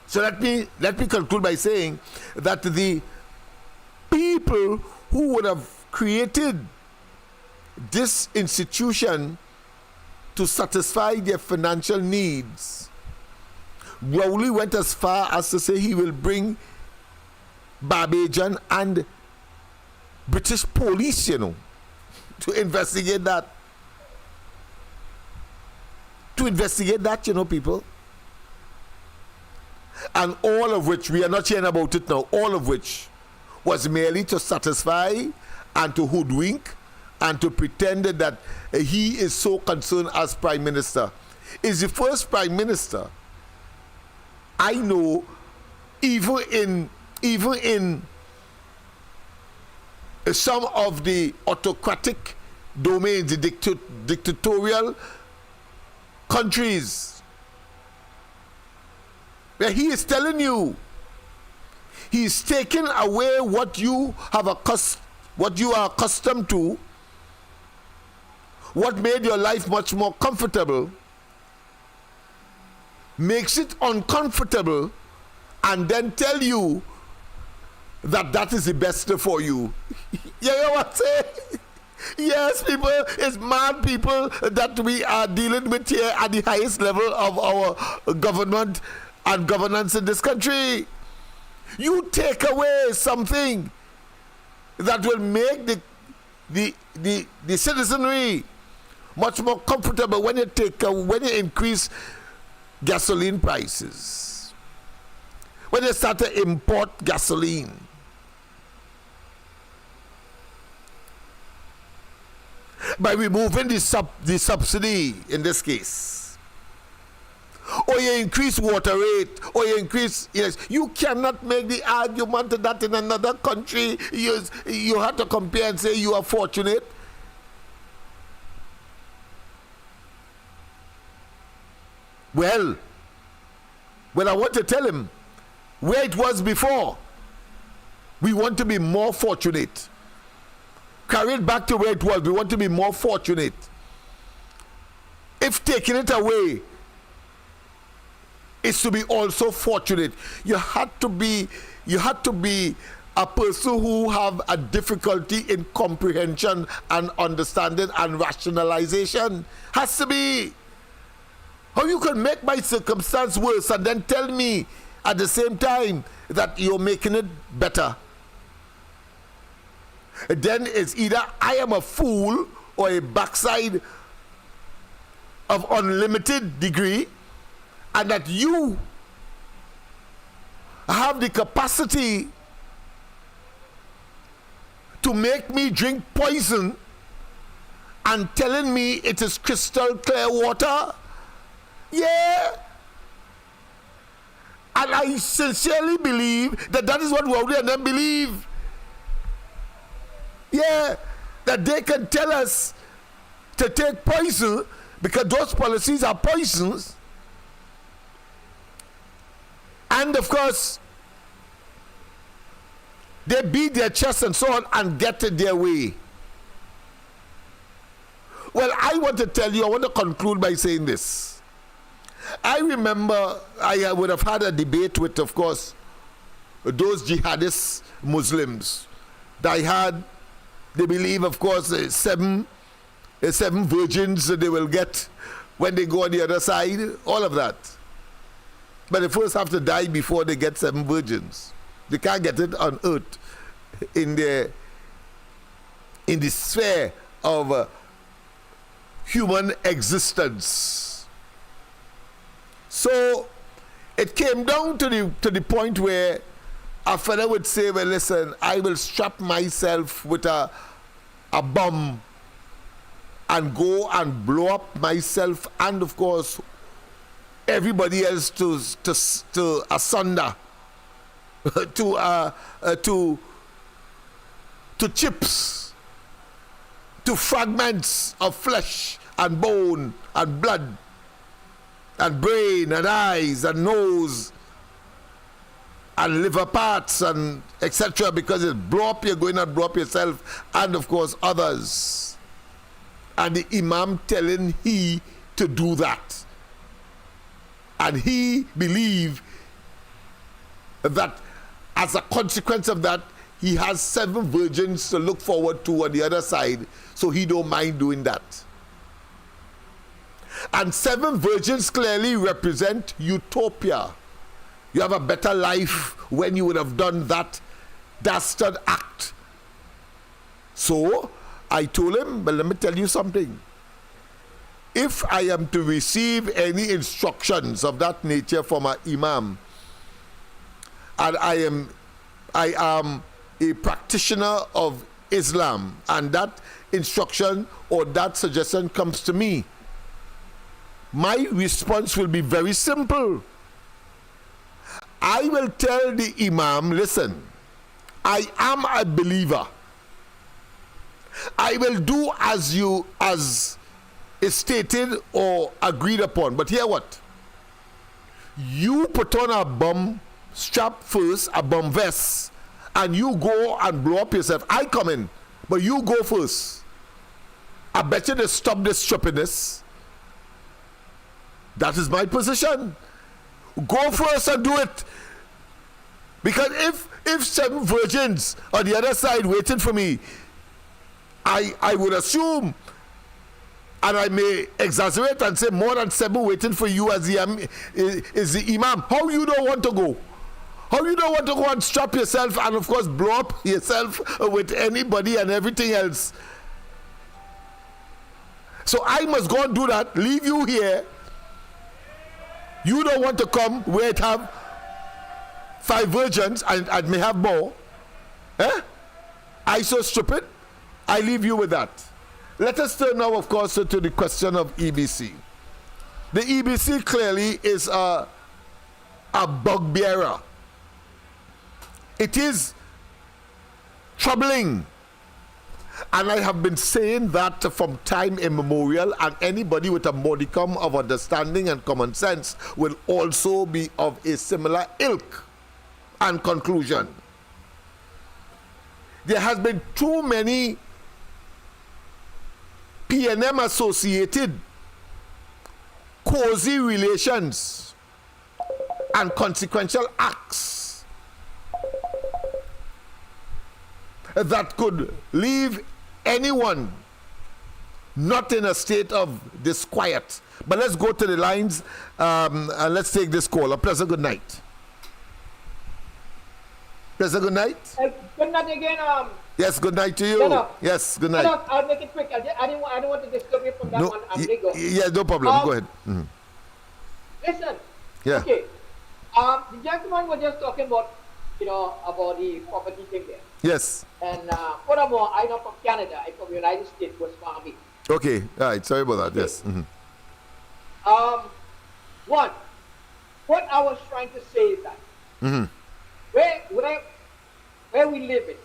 So let me conclude by saying that the people who would have created this institution to satisfy their financial needs, Rowley went as far as to say he will bring Barbadian and British police, you know, to investigate that. To investigate that, you know, people. And all of which, we are not hearing about it now, all of which was merely to satisfy and to hoodwink and to pretend that he is so concerned as Prime Minister. Is the first Prime Minister I know, even in some of the autocratic domains, the dictatorial countries, where he is telling you he's taking away what you are accustomed to, what made your life much more comfortable, makes it uncomfortable, and then tell you that is the best for you. You know what I'm saying? Yes, people, it's mad people that we are dealing with here at the highest level of our government and governance in this country. You take away something that will make the citizenry much more comfortable when you increase gasoline prices, when you start to import gasoline. By removing the subsidy in this case, or you increase water rate, or you increase, yes, you cannot make the argument that in another country you have to compare and say you are fortunate. Well, I want to tell him where it was before. We want to be more fortunate. Carry it back to where it was. We want to be more fortunate. If taking it away is to be also fortunate, you had to be a person who have a difficulty in comprehension and understanding and rationalization. Has to be. How you can make my circumstance worse and then tell me at the same time that you're making it better? Then it's either I am a fool or a backside of unlimited degree, and that you have the capacity to make me drink poison and telling me it is crystal clear water. Yeah. And I sincerely believe that that is what Rowdy and them believe. Yeah, that they can tell us to take poison because those policies are poisons. And of course, they beat their chest and so on and get it their way. Well, I want to tell you, I want to conclude by saying this. I remember I would have had a debate with, of course, those jihadist Muslims. They believe, of course, seven virgins they will get when they go on the other side, all of that. But they first have to die before they get 7 virgins. They can't get it on earth in the sphere of human existence. So it came down to the point where a fellow would say, well, listen, I will strap myself with a bomb and go and blow up myself and, of course, everybody else to asunder, to chips, to fragments of flesh and bone and blood and brain and eyes and nose and liver parts and etc. Because it blow up, you're going to blow up yourself and of course others. And the Imam telling he to do that. And he believed that as a consequence of that, he has 7 virgins to look forward to on the other side, so he don't mind doing that. And 7 virgins clearly represent utopia. You have a better life when you would have done that dastard act. So I told him, but let me tell you something. If I am to receive any instructions of that nature from an Imam, and I am a practitioner of Islam, and that instruction or that suggestion comes to me, my response will be very simple. I will tell the Imam, listen, I am a believer. I will do as is stated or agreed upon. But hear what? You put on a bomb strap first, a bomb vest, and you go and blow up yourself. I come in, but you go first. I bet you they stop this stupidness. That is my position. Go first and do it. Because if 7 virgins on the other side waiting for me, I would assume, and I may exaggerate and say more than 7 waiting for you as is the Imam. How you don't want to go? How you don't want to go and strap yourself and of course blow up yourself with anybody and everything else? So I must go and do that, leave you here. You don't want to come where it have 5 virgins and I may have more. I so stupid? I leave you with that. Let us turn now, of course, to the question of EBC. The EBC clearly is a bugbearer. It is troubling. And I have been saying that from time immemorial, and anybody with a modicum of understanding and common sense will also be of a similar ilk and conclusion. There has been too many PNM associated cozy relations and consequential acts that could leave anyone not in a state of disquiet. But let's go to the lines and let's take this call. A pleasant good night. Pleasant good night. Good night again. Yes, good night to you. Yes, good night. I'll make it quick. I don't want to disturb you from that one. Yeah, no problem. Go ahead. Listen. Yeah. Okay. The gentleman was just talking about, about the property thing there. Yes. And furthermore, I'm not from Canada. I'm from the United States, West Palm Beach. Okay. All right. Sorry about that. Okay. Yes. One, what I was trying to say is that where we live in,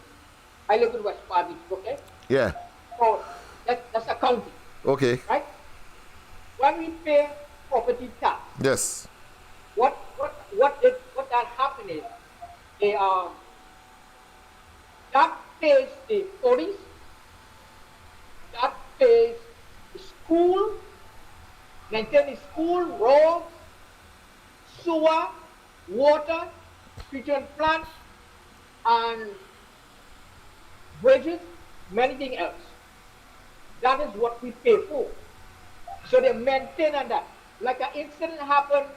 I live in West Palm Beach, okay? Yeah. So that's a county. Okay. Right? When we pay property tax, yes. What that happen is that pays the police, that pays the school, maintain the school, roads, sewer, water, treatment plant, and bridges, many things else. That is what we pay for. So they maintain on that. Like an incident happened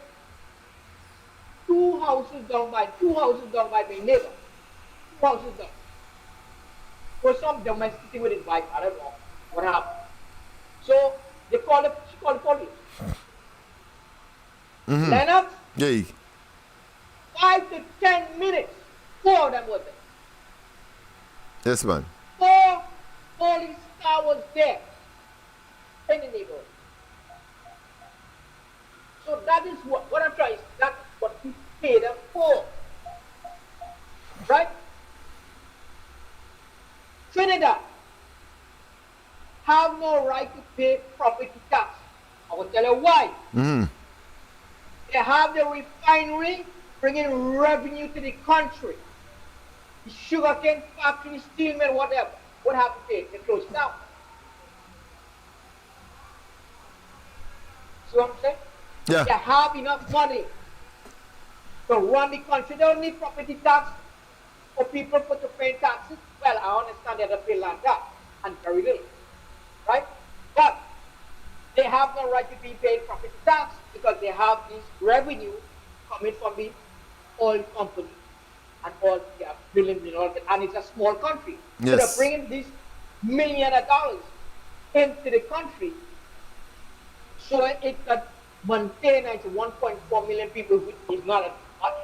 two houses down by my neighbor. 2 houses down. For some domestic thing with his wife, I don't know what happened. So she called the police. Lennox, 5 to 10 minutes, 4 of them were there. Yes, man. 4 police cars was there in the neighborhood. So that is what I'm trying to say. That's what we pay them for. Right? Trinidad have no right to pay property tax. I will tell you why. They have the refinery bringing revenue to the country. The sugarcane factory, steel mill, whatever. What happened to it? They closed it down. See what I'm saying? Yeah. They have enough money to run the country. They don't need property tax for people to pay taxes. Well, I understand they have to pay land tax and very little, right? But they have no right to be paid property tax because they have this revenue coming from the oil company and all their billions and all that. And it's a small country. Yes. So they're bringing these millions of dollars into the country so it can maintain 1.4 million people, which is not as much,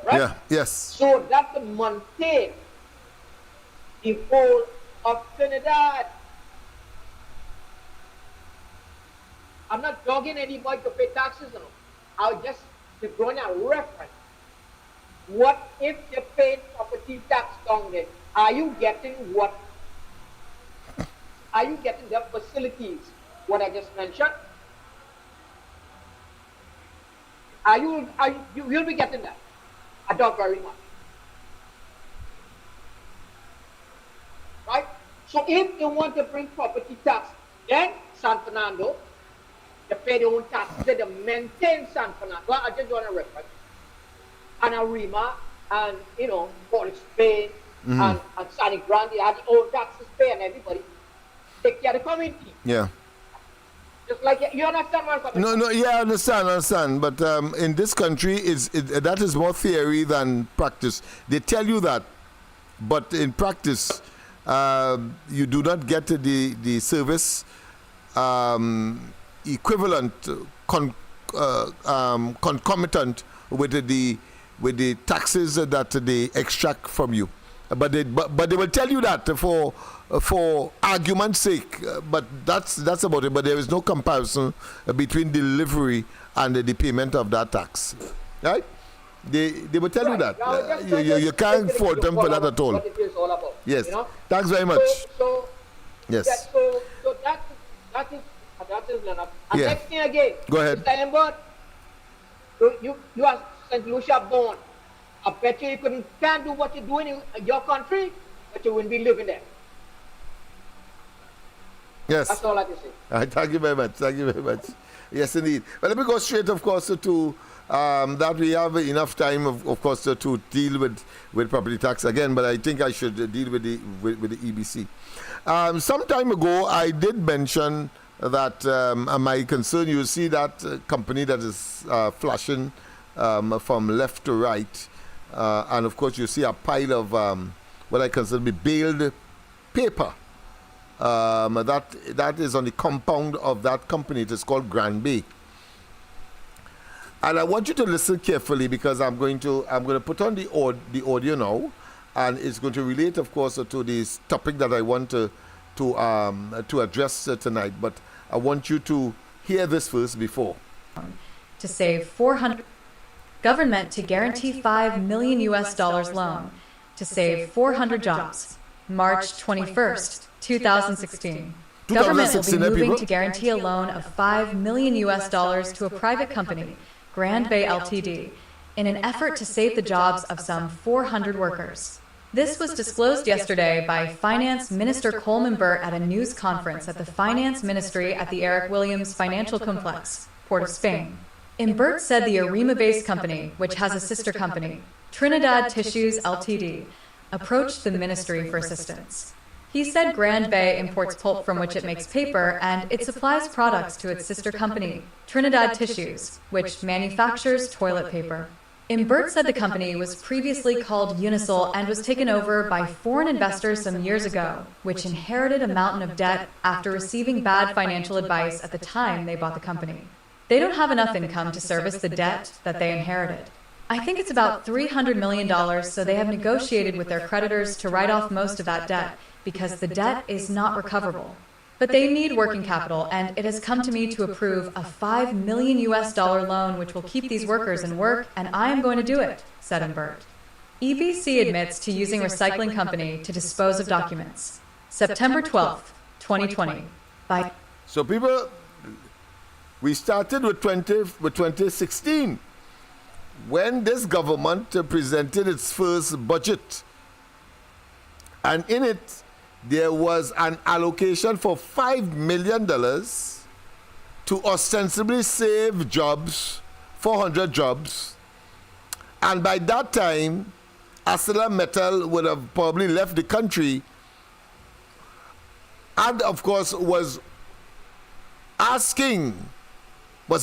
right? Yeah. Yes. So that can maintain the whole of Trinidad. I'm not dogging anybody to pay taxes. No. I'll just be drawing a reference. What if you pay property tax down there? Are you getting what? Are you getting the facilities? What I just mentioned? You will be getting that. I doubt very much. Right? So if you want to bring property tax, then San Fernando, they pay their own taxes, they maintain San Fernando. Well, I just want to reference. And Arima and, Port Spain and Sani Grande, they have their own taxes pay and everybody take care of the community. Yeah. Just like, you understand what I'm saying? No, yeah, I understand. But in this country, that is more theory than practice. They tell you that, but in practice, you do not get the service equivalent, concomitant with the taxes that they extract from you. But they will tell you that for argument's sake. But that's about it. But there is no comparison between delivery and the payment of that tax, right? They will tell you that. You can't fault them for that at all. What it is all about. Yes. Thanks very much. Yes. So that is Lennox. And next thing again. Go ahead. Mr. Embod, you are St. Lucia born. I bet you can't do what you're doing in your country, but you wouldn't be living there. Yes. That's all I can say. Thank you very much. Thank you very much. Yes, indeed. Well, let me go straight, of course, to that we have enough time, of course, to deal with property tax again. But I think I should deal with the EBC. Some time ago, I did mention that my concern. You see that company that is flashing from left to right, and of course, you see a pile of what I consider to be baled paper. That is on the compound of that company. It is called Grand Bay. And I want you to listen carefully because I'm going to put on the audio now, and it's going to relate, of course, to this topic that I want to address tonight. But I want you to hear this first before. To save 400, government to guarantee $5 million loan to save 400 jobs. March 21st, 2016. Government will be moving to guarantee a loan of $5 million to a private company, Grand Bay Ltd., in an effort to save the jobs of some 400 workers. This was disclosed yesterday by Finance Minister Coleman Burt at a news conference at the Finance Ministry at the Eric Williams Financial Complex, Port of Spain. Burt said the Arima-based company, which has a sister company, Trinidad Tissues Ltd., approached the ministry for assistance. He said Grand Bay imports pulp from which it makes paper, and it supplies products to its sister company, Trinidad Tissues, which manufactures toilet paper. Burt said the company was previously called Unisil and was taken over by foreign investors some years ago, which inherited a mountain of debt after receiving bad financial advice at the time they bought the company. They don't have enough income to service the debt that they inherited. I think it's about $300 million, so they have negotiated with their creditors to write off most of that debt because the debt is not recoverable. But they need working capital, and it has come to me to approve a $5 million loan which will keep these workers in work, and I am going to do it, said Burt. EBC admits to using recycling company to dispose of documents. September 12th, 2020. So people, we started with 2016 when this government presented its first budget, and in it there was an allocation for $5 million to ostensibly save jobs, 400 jobs. And by that time, ArcelorMittal would have probably left the country and, of course, was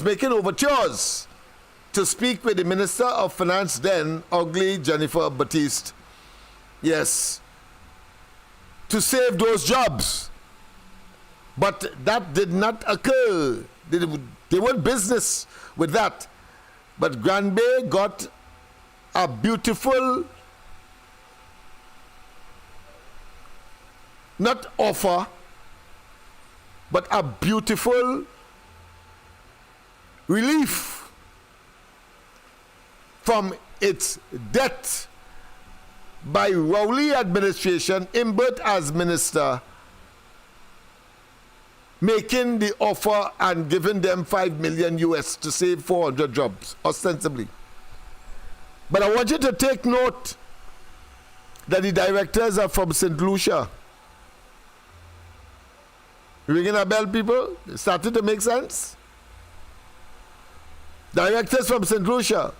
making overtures to speak with the Minister of Finance then, ugly Jennifer Batiste. Yes. To save those jobs. But that did not occur. They weren't business with that. But Grand Bay got a beautiful, not offer, but a beautiful relief from its debt by Rowley administration, Burt as minister, making the offer and giving them $5 million to save 400 jobs, ostensibly. But I want you to take note that the directors are from St. Lucia. Ringing a bell, people? It started to make sense? Directors from St. Lucia.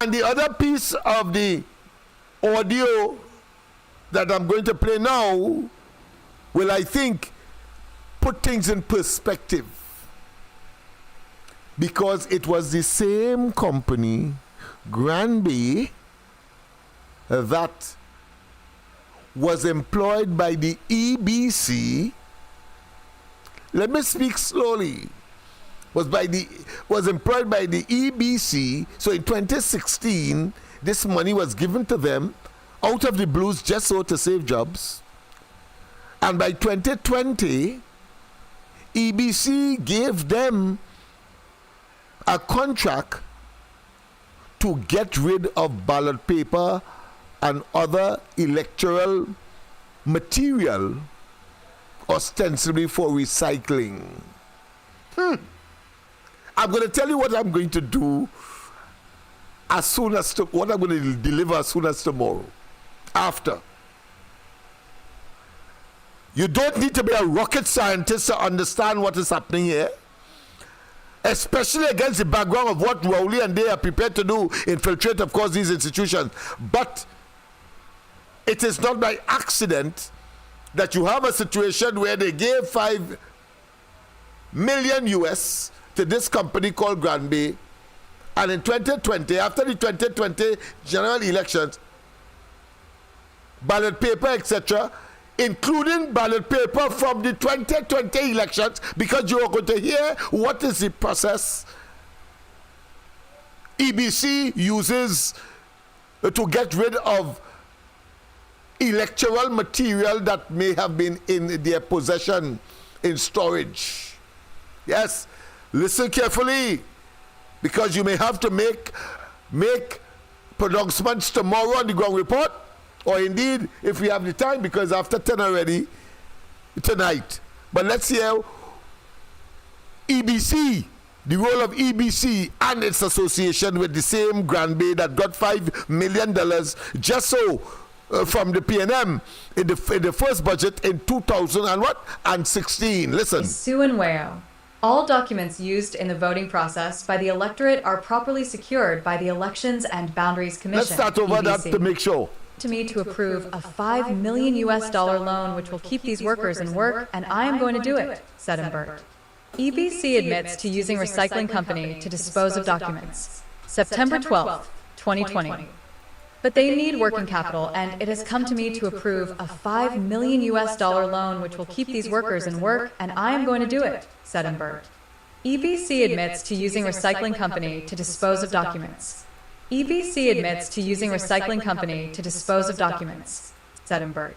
And the other piece of the audio that I'm going to play now will, I think, put things in perspective. Because it was the same company, Grand Bay, that was employed by the EBC. Let me speak slowly. Was employed by the EBC. So in 2016, this money was given to them out of the blues just so to save jobs. And by 2020, EBC gave them a contract to get rid of ballot paper and other electoral material ostensibly for recycling. I'm going to tell you what I'm going to do as soon as what I'm going to deliver as soon as tomorrow. After. You don't need to be a rocket scientist to understand what is happening here, especially against the background of what Rowley and they are prepared to do, infiltrate, of course, these institutions. But it is not by accident that you have a situation where they gave $5 million US to this company called Grand Bay, and in 2020, after the 2020 general elections, ballot paper, etc., including ballot paper from the 2020 elections, because you are going to hear what is the process EBC uses to get rid of electoral material that may have been in their possession in storage. Yes, listen carefully, because you may have to make pronouncements tomorrow on the ground report, or indeed if we have the time, because after 10 already tonight. But let's hear EBC, the role of EBC and its association with the same Grand Bay that got $5 million just so from the PNM in the first budget in 2016. Listen. Suanweo. All documents used in the voting process by the electorate are properly secured by the Elections and Boundaries Commission. Let's start over EBC. that to make sure. To me to approve a $5 million loan which will keep these workers in work, and I am going to do it, said Imbert. EBC admits to using recycling company to dispose of documents. September 12, 2020. But they need working capital, and it has come to me to approve a $5 million loan which will keep these workers in work, and I am going to do it, said Imbert. EBC admits to using recycling company to dispose of documents. EBC admits to using recycling company to dispose of documents, said Imbert.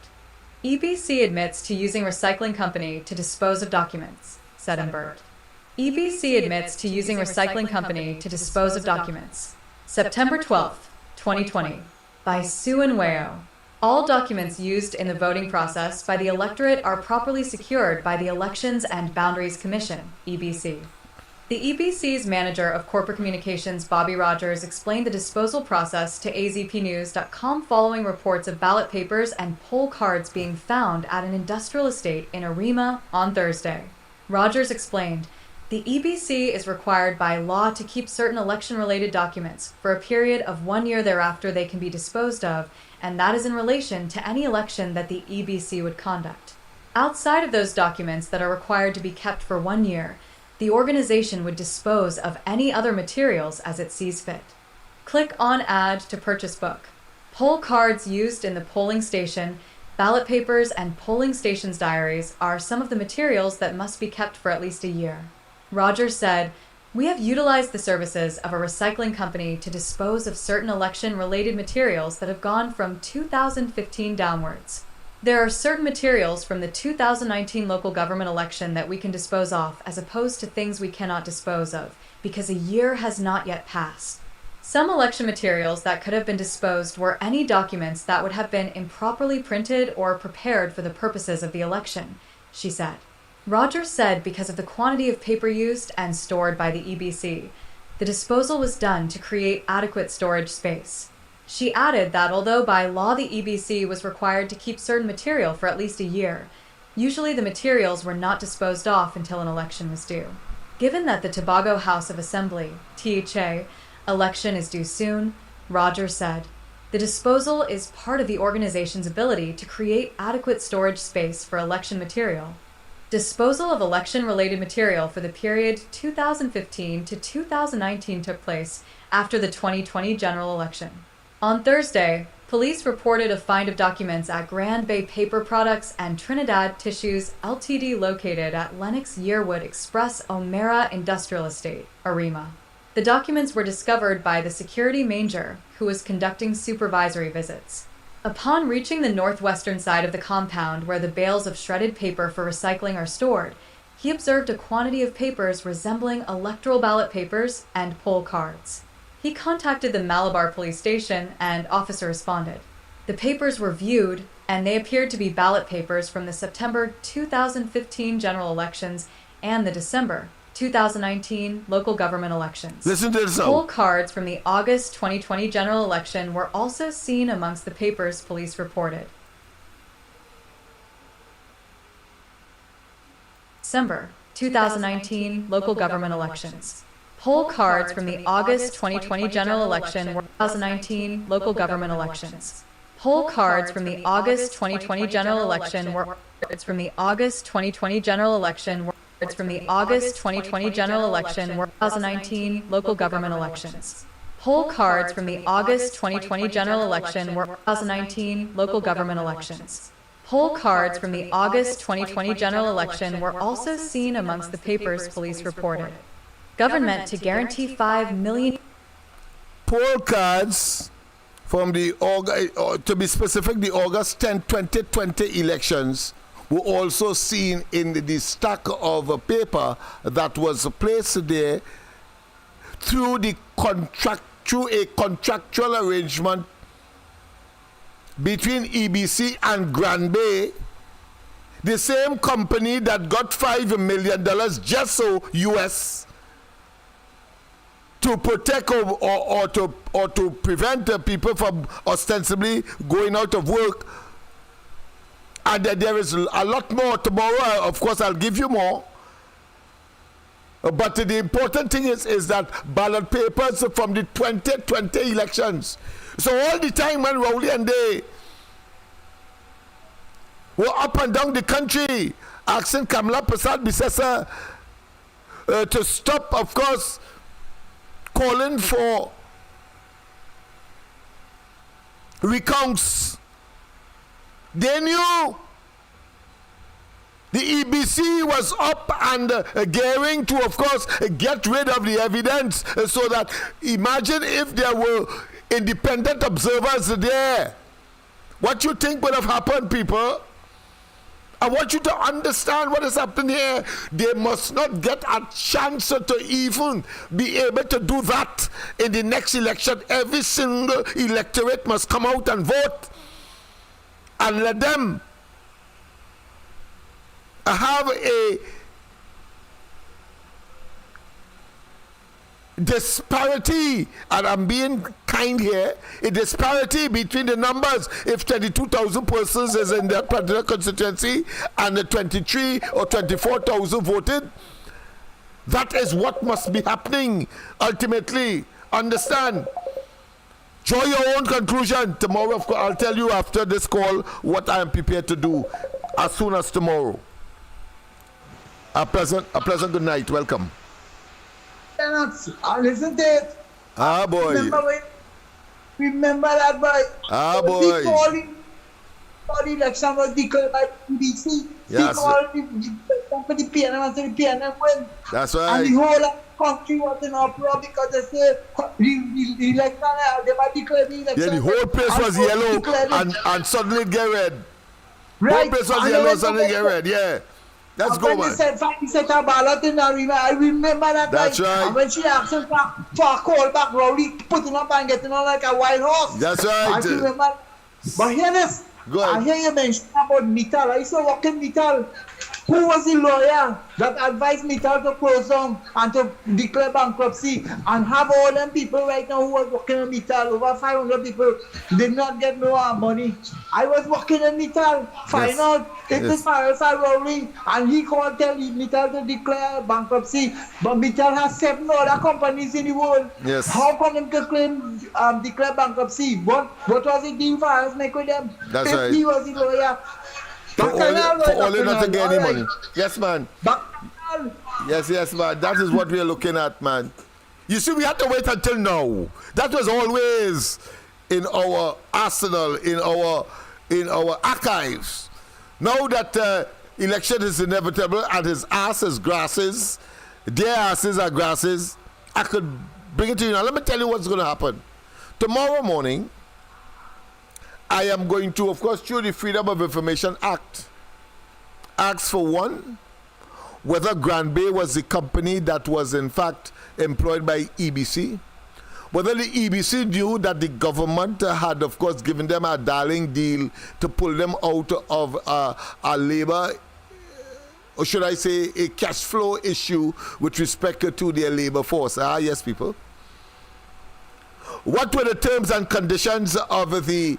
EBC admits to using recycling company to dispose of documents, said Imbert. EBC admits to using recycling company to dispose of documents. September 12, 2020. By Suanweo. All documents used in the voting process by the electorate are properly secured by the Elections and Boundaries Commission, EBC. The EBC's manager of corporate communications, Bobby Rogers, explained the disposal process to azpnews.com following reports of ballot papers and poll cards being found at an industrial estate in Arima on Thursday. Rogers explained, the EBC is required by law to keep certain election-related documents for a period of 1 year thereafter they can be disposed of, and that is in relation to any election that the EBC would conduct. Outside of those documents that are required to be kept for 1 year, the organization would dispose of any other materials as it sees fit. Click on Add to purchase book. Poll cards used in the polling station, ballot papers, and polling stations' diaries are some of the materials that must be kept for at least a year. Rogers said, we have utilized the services of a recycling company to dispose of certain election-related materials that have gone from 2015 downwards. There are certain materials from the 2019 local government election that we can dispose off as opposed to things we cannot dispose of because a year has not yet passed. Some election materials that could have been disposed were any documents that would have been improperly printed or prepared for the purposes of the election, she said. Rogers said because of the quantity of paper used and stored by the EBC, the disposal was done to create adequate storage space. She added that although by law the EBC was required to keep certain material for at least a year, usually the materials were not disposed off until an election was due. Given that the Tobago House of Assembly, THA, election is due soon, Rogers said, the disposal is part of the organization's ability to create adequate storage space for election material. Disposal of election-related material for the period 2015 to 2019 took place after the 2020 general election. On Thursday, police reported a find of documents at Grand Bay Paper Products and Trinidad Tissues Ltd. Located at LENNOX Yearwood Express O'Mara Industrial Estate, Arima. The documents were discovered by the security manger, who was conducting supervisory visits. Upon reaching the northwestern side of the compound where the bales of shredded paper for recycling are stored, he observed a quantity of papers resembling electoral ballot papers and poll cards. He contacted the Malabar police station and officer responded. The papers were viewed and they appeared to be ballot papers from the September 2015 general elections and the December 2019 local government elections. Listen to this. Poll cards from the August 2020 general election were also seen amongst the papers police reported. December 2019 local government elections. Poll cards from the August 2020 general election were 2019 local government elections. Poll cards from the August 2020 general election were from the August 2020 general election were from the August 2020 general election were 2019 local government elections. Poll cards from the August 2020 general election were 2019 local government elections. Poll cards from the August 2020 general election were also seen amongst the papers police reported. Government to guarantee 5 million poll cards from the to be specific, the August 10, 2020 elections were also seen in the stack of paper that was placed there through a contractual arrangement between EBC and Grand Bay, the same company that got $5 million just so US to protect or to prevent people from ostensibly going out of work. And there is a lot more tomorrow. Of course, I'll give you more. But the important thing is that ballot papers from the 2020 elections. So all the time when Rowley and they were up and down the country asking Kamla Prasad Bisesa to stop, of course, calling for recounts. They knew the EBC was up and gearing to, of course, get rid of the evidence so that imagine if there were independent observers there. What you think would have happened, people? I want you to understand what is happening here. They must not get a chance to even be able to do that in the next election. Every single electorate must come out and vote. And let them have a disparity, and I'm being kind here, a disparity between the numbers. If 22,000 persons is in that particular constituency and the 23 or 24,000 voted, that is what must be happening ultimately. Understand? Draw your own conclusion. Tomorrow, of course, I'll tell you after this call what I am prepared to do as soon as tomorrow. A pleasant good night. Welcome. Listen to it. Ah, boy. Remember that, boy. Ah, boy. Before the election was declared by BBC, yes. They called the company PNM and said the PNM win. That's right. And the whole country was in uproar because they said the election, they might declare the election. Yeah, the whole place was yellow and suddenly it get red. Right. Whole place was yellow and suddenly get red, yeah. Let's go, man. He said a ballot in I remember that. That's right. And when she asked him for a call back, Rowley putting up and getting on like a wild horse. That's right. I remember. But hear this. Go ahead. I hear you mention about Mittal. I used to work in Mittal. Who was the lawyer that advised Mittal to close down and to declare bankruptcy and have all them people right now who was working in Mittal, over 500 people, did not get no money. I was working in Mittal, find out if it's Faris Rowley, and he called tell Mittal to declare bankruptcy, but Mittal has 7 other companies in the world. Yes. How come them to claim declare bankruptcy? What was the deal Faris make with them? That's if right. He was the lawyer. For only not to get any money. Yes, man. Bacchanal. Yes, man. That is what we are looking at, man. You see, we had to wait until now. That was always in our arsenal, in our archives. Now that election is inevitable and his ass is grasses, their asses are grasses, I could bring it to you now. Let me tell you what's going to happen. Tomorrow morning, I am going to, of course, through the Freedom of Information Act, ask for one, whether Grand Bay was the company that was in fact employed by EBC, whether the EBC knew that the government had, of course, given them a darling deal to pull them out of a labor, or should I say, a cash flow issue with respect to their labor force. Yes, people. What were the terms and conditions of the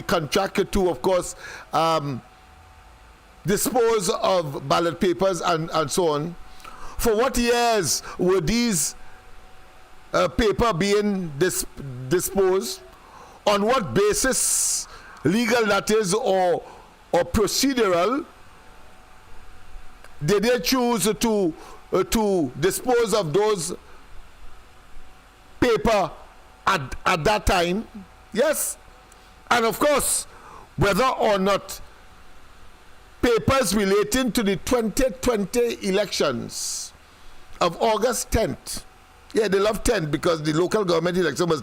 contract to, of course, dispose of ballot papers and so on. For what years were these paper being disposed? On what basis, legal that is, or procedural, did they choose to dispose of those paper at that time? Yes. And of course, whether or not papers relating to the 2020 elections of August 10th. Yeah, they love 10th because the local government election was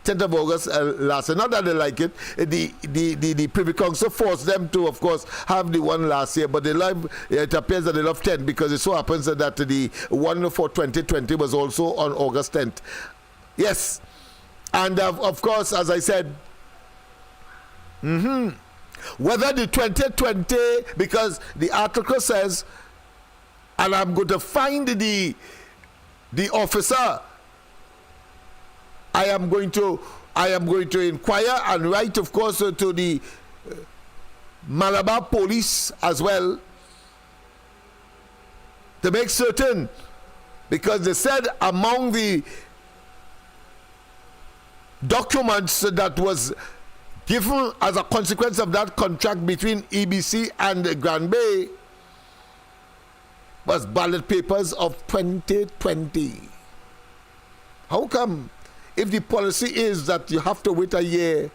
10th of August last year. Not that they like it. The Privy Council forced them to, of course, have the one last year, but they love, it appears that they love 10th because it so happens that the one for 2020 was also on August 10th. Yes. And of course, as I said, whether the 2020, because the article says, and I'm going to find the officer, I am going to inquire and write, of course, to the Malabar police as well, to make certain, because they said among the documents that was given as a consequence of that contract between EBC and Grand Bay was ballot papers of 2020. How come, if the policy is that you have to wait a year,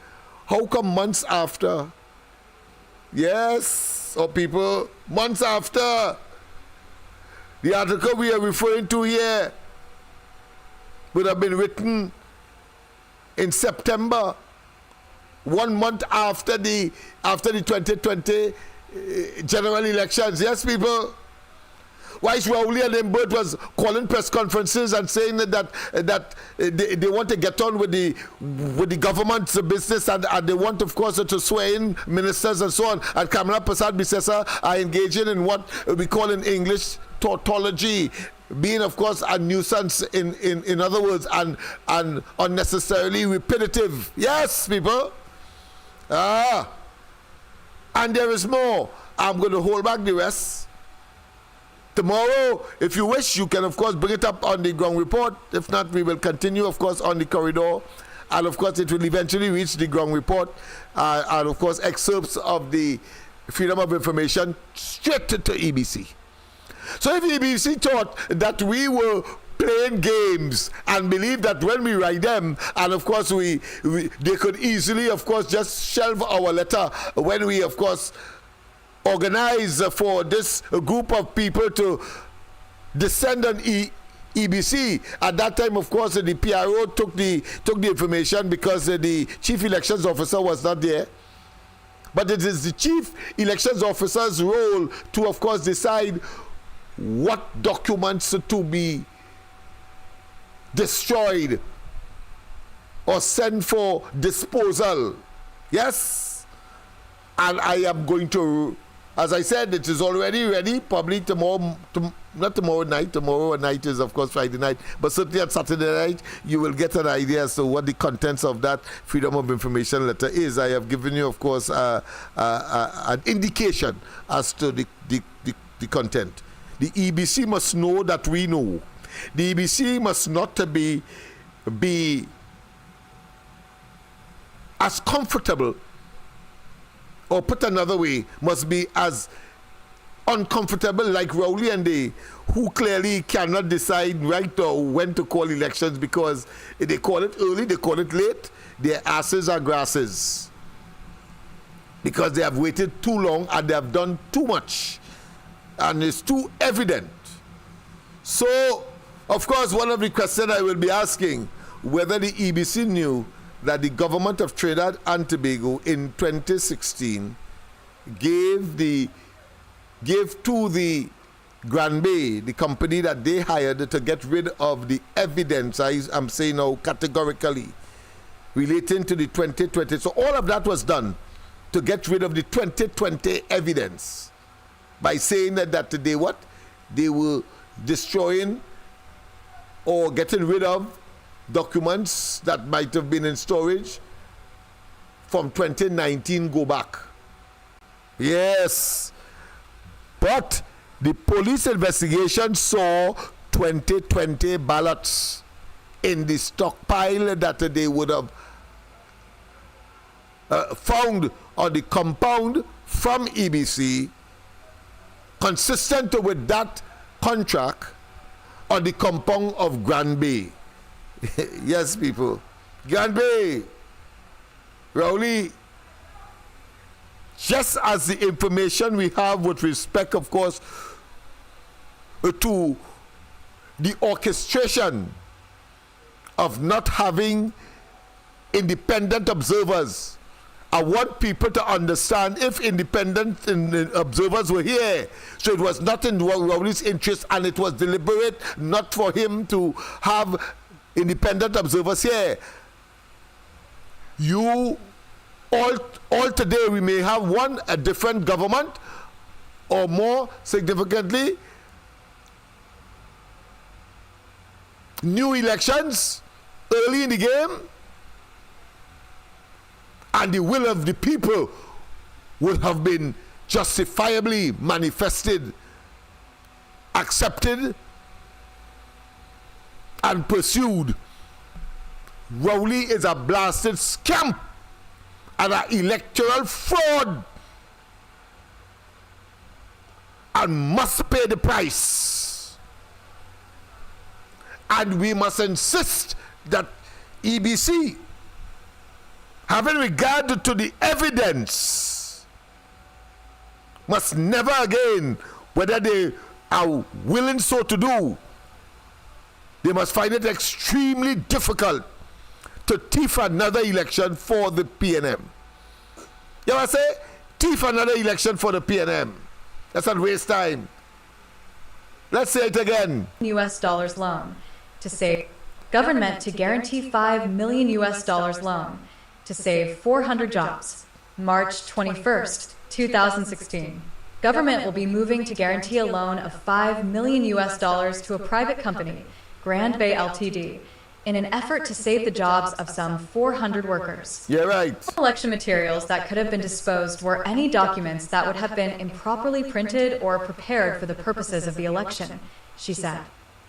how come months after? Yes, or people, months after. The article we are referring to here would have been written in September, 1 month after the 2020 general elections. Yes, people. Whilst Rowley and Imbert was calling press conferences and saying that they want to get on with the government's business and they want, of course, to swear in ministers and so on. And Kamla Prasad Bisesa are engaging in what we call in English tautology, being, of course, a nuisance in other words, and unnecessarily repetitive. Yes, people. And there is more. I'm going to hold back the rest. Tomorrow, if you wish, you can, of course, bring it up on the ground report. If not, we will continue, of course, on the corridor. And, of course, it will eventually reach the ground report. And, of course, excerpts of the Freedom of Information straight to EBC. So if EBC thought that we were playing games and believed that when we write them, and of course they could easily, of course, just shelve our letter when we, of course, organize for this group of people to descend on EBC. At that time, of course, the PRO took the information because the chief elections officer was not there. But it is the chief elections officer's role to, of course, decide what documents to be destroyed or sent for disposal. Yes? And I am going to, as I said, it is already ready, probably tomorrow, not tomorrow night. Tomorrow night is, of course, Friday night, but certainly on Saturday night, you will get an idea as to what the contents of that Freedom of Information letter is. I have given you, of course, an indication as to the content. The EBC must know that we know. The EBC must not be as comfortable, or put another way, must be as uncomfortable like Rowley and they, who clearly cannot decide right or when to call elections because they call it early, they call it late, their asses are grasses. Because they have waited too long and they have done too much. And it's too evident. So, of course, one of the questions I will be asking, whether the EBC knew that the government of Trinidad and Tobago in 2016 gave to the Grand Bay, the company that they hired to get rid of the evidence, I'm saying now categorically, relating to the 2020. So all of that was done to get rid of the 2020 evidence by saying that they what? They were destroying or getting rid of documents that might have been in storage from 2019 go back. Yes. But the police investigation saw 2020 ballots in the stockpile that they would have found on the compound from EBC, consistent with that contract on the compound of Grand Bay. Yes, people. Grand Bay, Rowley, just as the information we have with respect, of course, to the orchestration of not having independent observers. I want people to understand if independent observers were here, so it was not in Rowley's interest and it was deliberate not for him to have independent observers here. You all today we may have a different government, or more significantly, new elections early in the game, and the will of the people would have been justifiably manifested, accepted, and pursued. Rowley is a blasted scam and an electoral fraud, and must pay the price. And we must insist that EBC, having regard to the evidence, must never again, whether they are willing so to do, they must find it extremely difficult to thief another election for the PNM. You know what I say? Thief another election for the PNM. That's not waste time. Let's say it again. US dollars loan to save government to guarantee $5 million US dollars loan to save 400 jobs. March 21st, 2016. Government will be moving to guarantee a loan of $5 million US dollars to a private company, Grand Bay Ltd., in an effort to save the jobs of some 400 workers. Yeah, right. Election materials that could have been disposed were any documents that would have been improperly printed or prepared for the purposes of the election, she said.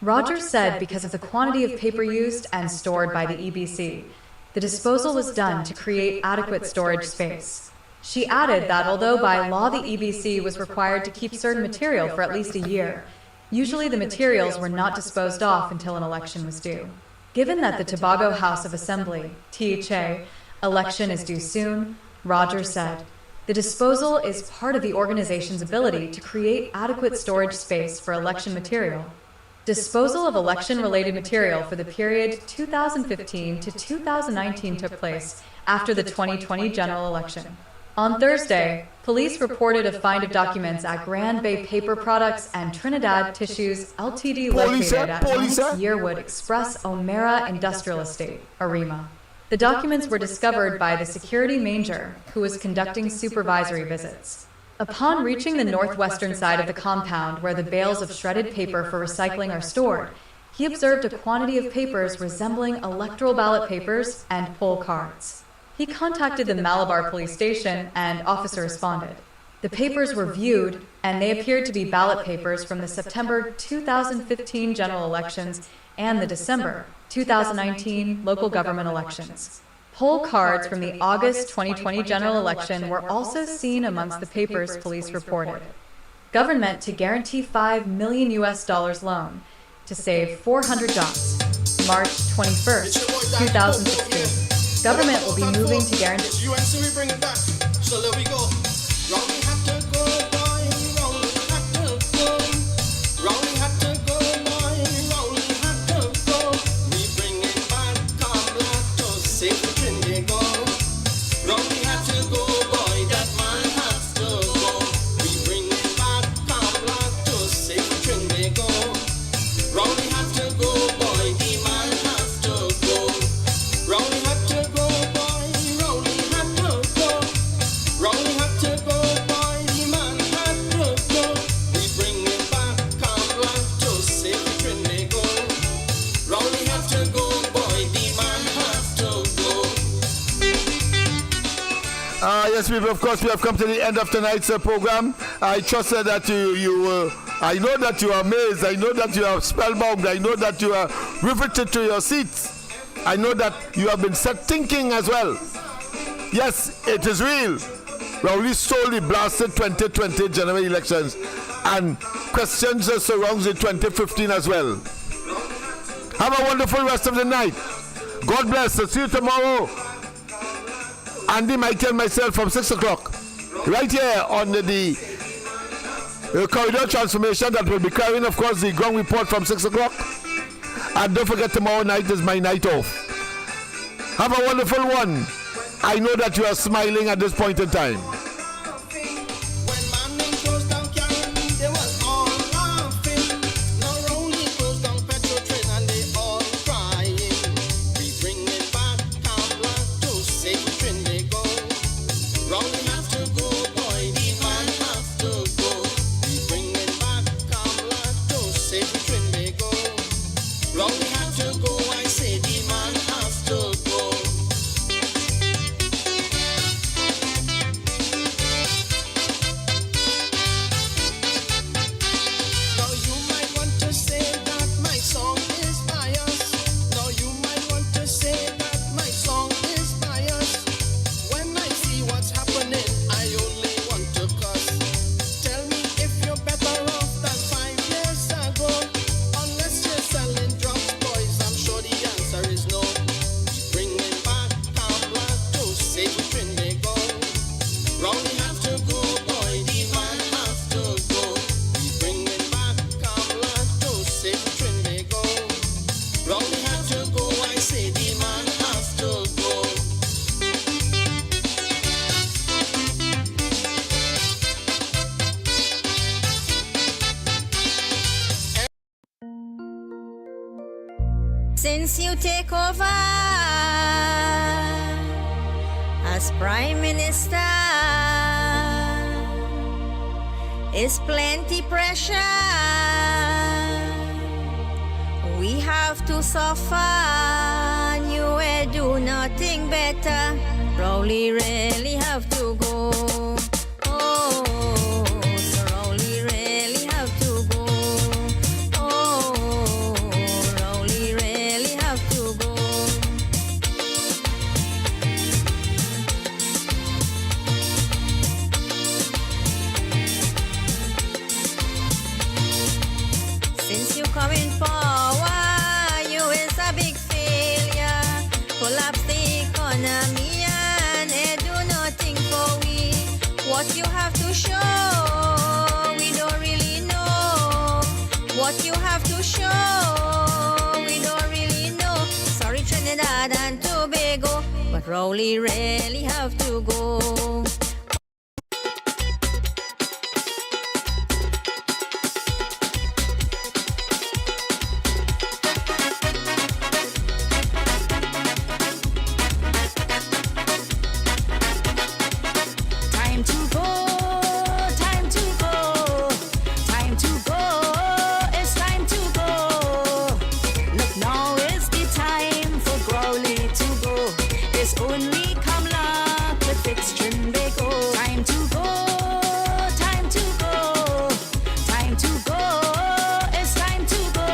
Rogers said because of the quantity of paper used and stored by the EBC, the disposal was done to create adequate storage space. She added that although by law the EBC was required to keep certain material for at least a year, usually the materials were not disposed off until an election was due. Given that the Tobago House of Assembly, THA, election is due soon, Rogers said, the disposal is part of the organization's ability to create adequate storage space for election material. Disposal of election-related material for the period 2015 to 2019 took place after the 2020 general election. On Thursday, police reported a find of documents at Grand Bay Paper Products and Trinidad Tissues Ltd. located at 9 Yearwood Express O'Mara Industrial Estate, Arima. The documents were discovered by the security manger, who was conducting supervisory visits. Upon reaching the northwestern side of the compound where the bales of shredded paper for recycling are stored, he observed a quantity of papers resembling electoral ballot papers and poll cards. He contacted the Malabar police station and officer responded. The papers were viewed and they appeared to be ballot papers from the September 2015 general elections and the December 2019 local government elections. Poll cards from the August 2020 general election were also seen amongst the papers police reported. Government to guarantee $5 million US dollars loan to save 400 jobs. March 21st, 2016. Government will be moving to guarantee. UNC, we bring it back. So there we go. Rowley had to go, boy. Rowley had to go. Rowley had to go, boy. Rowley had to go. We bring it back, Kamla, to save Trinidad. Rowley had to go, boy. That man has to go. We bring it back, Kamla, to save Trinidad. Rowley had to go, boy. The man has to go. Rowley had to go, boy. Rowley had to go. Rowley had to go, boy. The man had to go. We bring it back, Kamla, to save Trinidad. Rowley had to go, boy. The man has to go. Yes, people, of course, we have come to the end of tonight's program. I trust that I know that you are amazed. I know that you are spellbound. I know that you are riveted to your seats. I know that you have been set thinking as well. Yes, it is real. Rowley stole the blasted 2020 general elections and questions that surrounds the 2015 as well. Have a wonderful rest of the night. God bless. I'll see you tomorrow. Andy, Michael, and myself from 6 o'clock. Right here on the corridor transformation that will be carrying, of course, the ground report from 6 o'clock. And don't forget, tomorrow night is my night off. Have a wonderful one. I know that you are smiling at this point in time. Since you take over as Prime Minister, it's plenty pressure. We have to suffer, and you will do nothing better. Probably really have to go. Oh, so Rowley really have to go. Oh, Rowley really have to go. Since you come in power, you is a big failure. Collapse the economy and do nothing for we. What you have to show, we don't really know. What you have to show, we don't really know. Sorry, Trinidad and Tobago, but Rowley really have to go. Time to go, time to go, time to go, it's time to go. Look, now is the time for Growly to go. It's only Kamla to fix Trinbago. Time to go, time to go, time to go, it's time to go.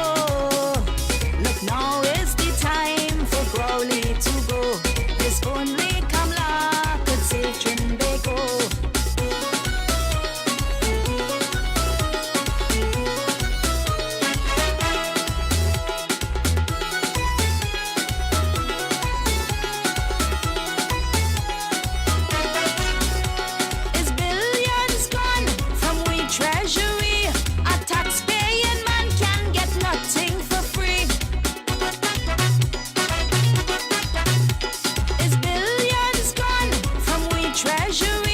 Look, now is the time for Growly to go. It's only Kamla could save Trinbago. Is billions gone from we treasury? A taxpaying man can get nothing for free. Is billions gone from we treasury?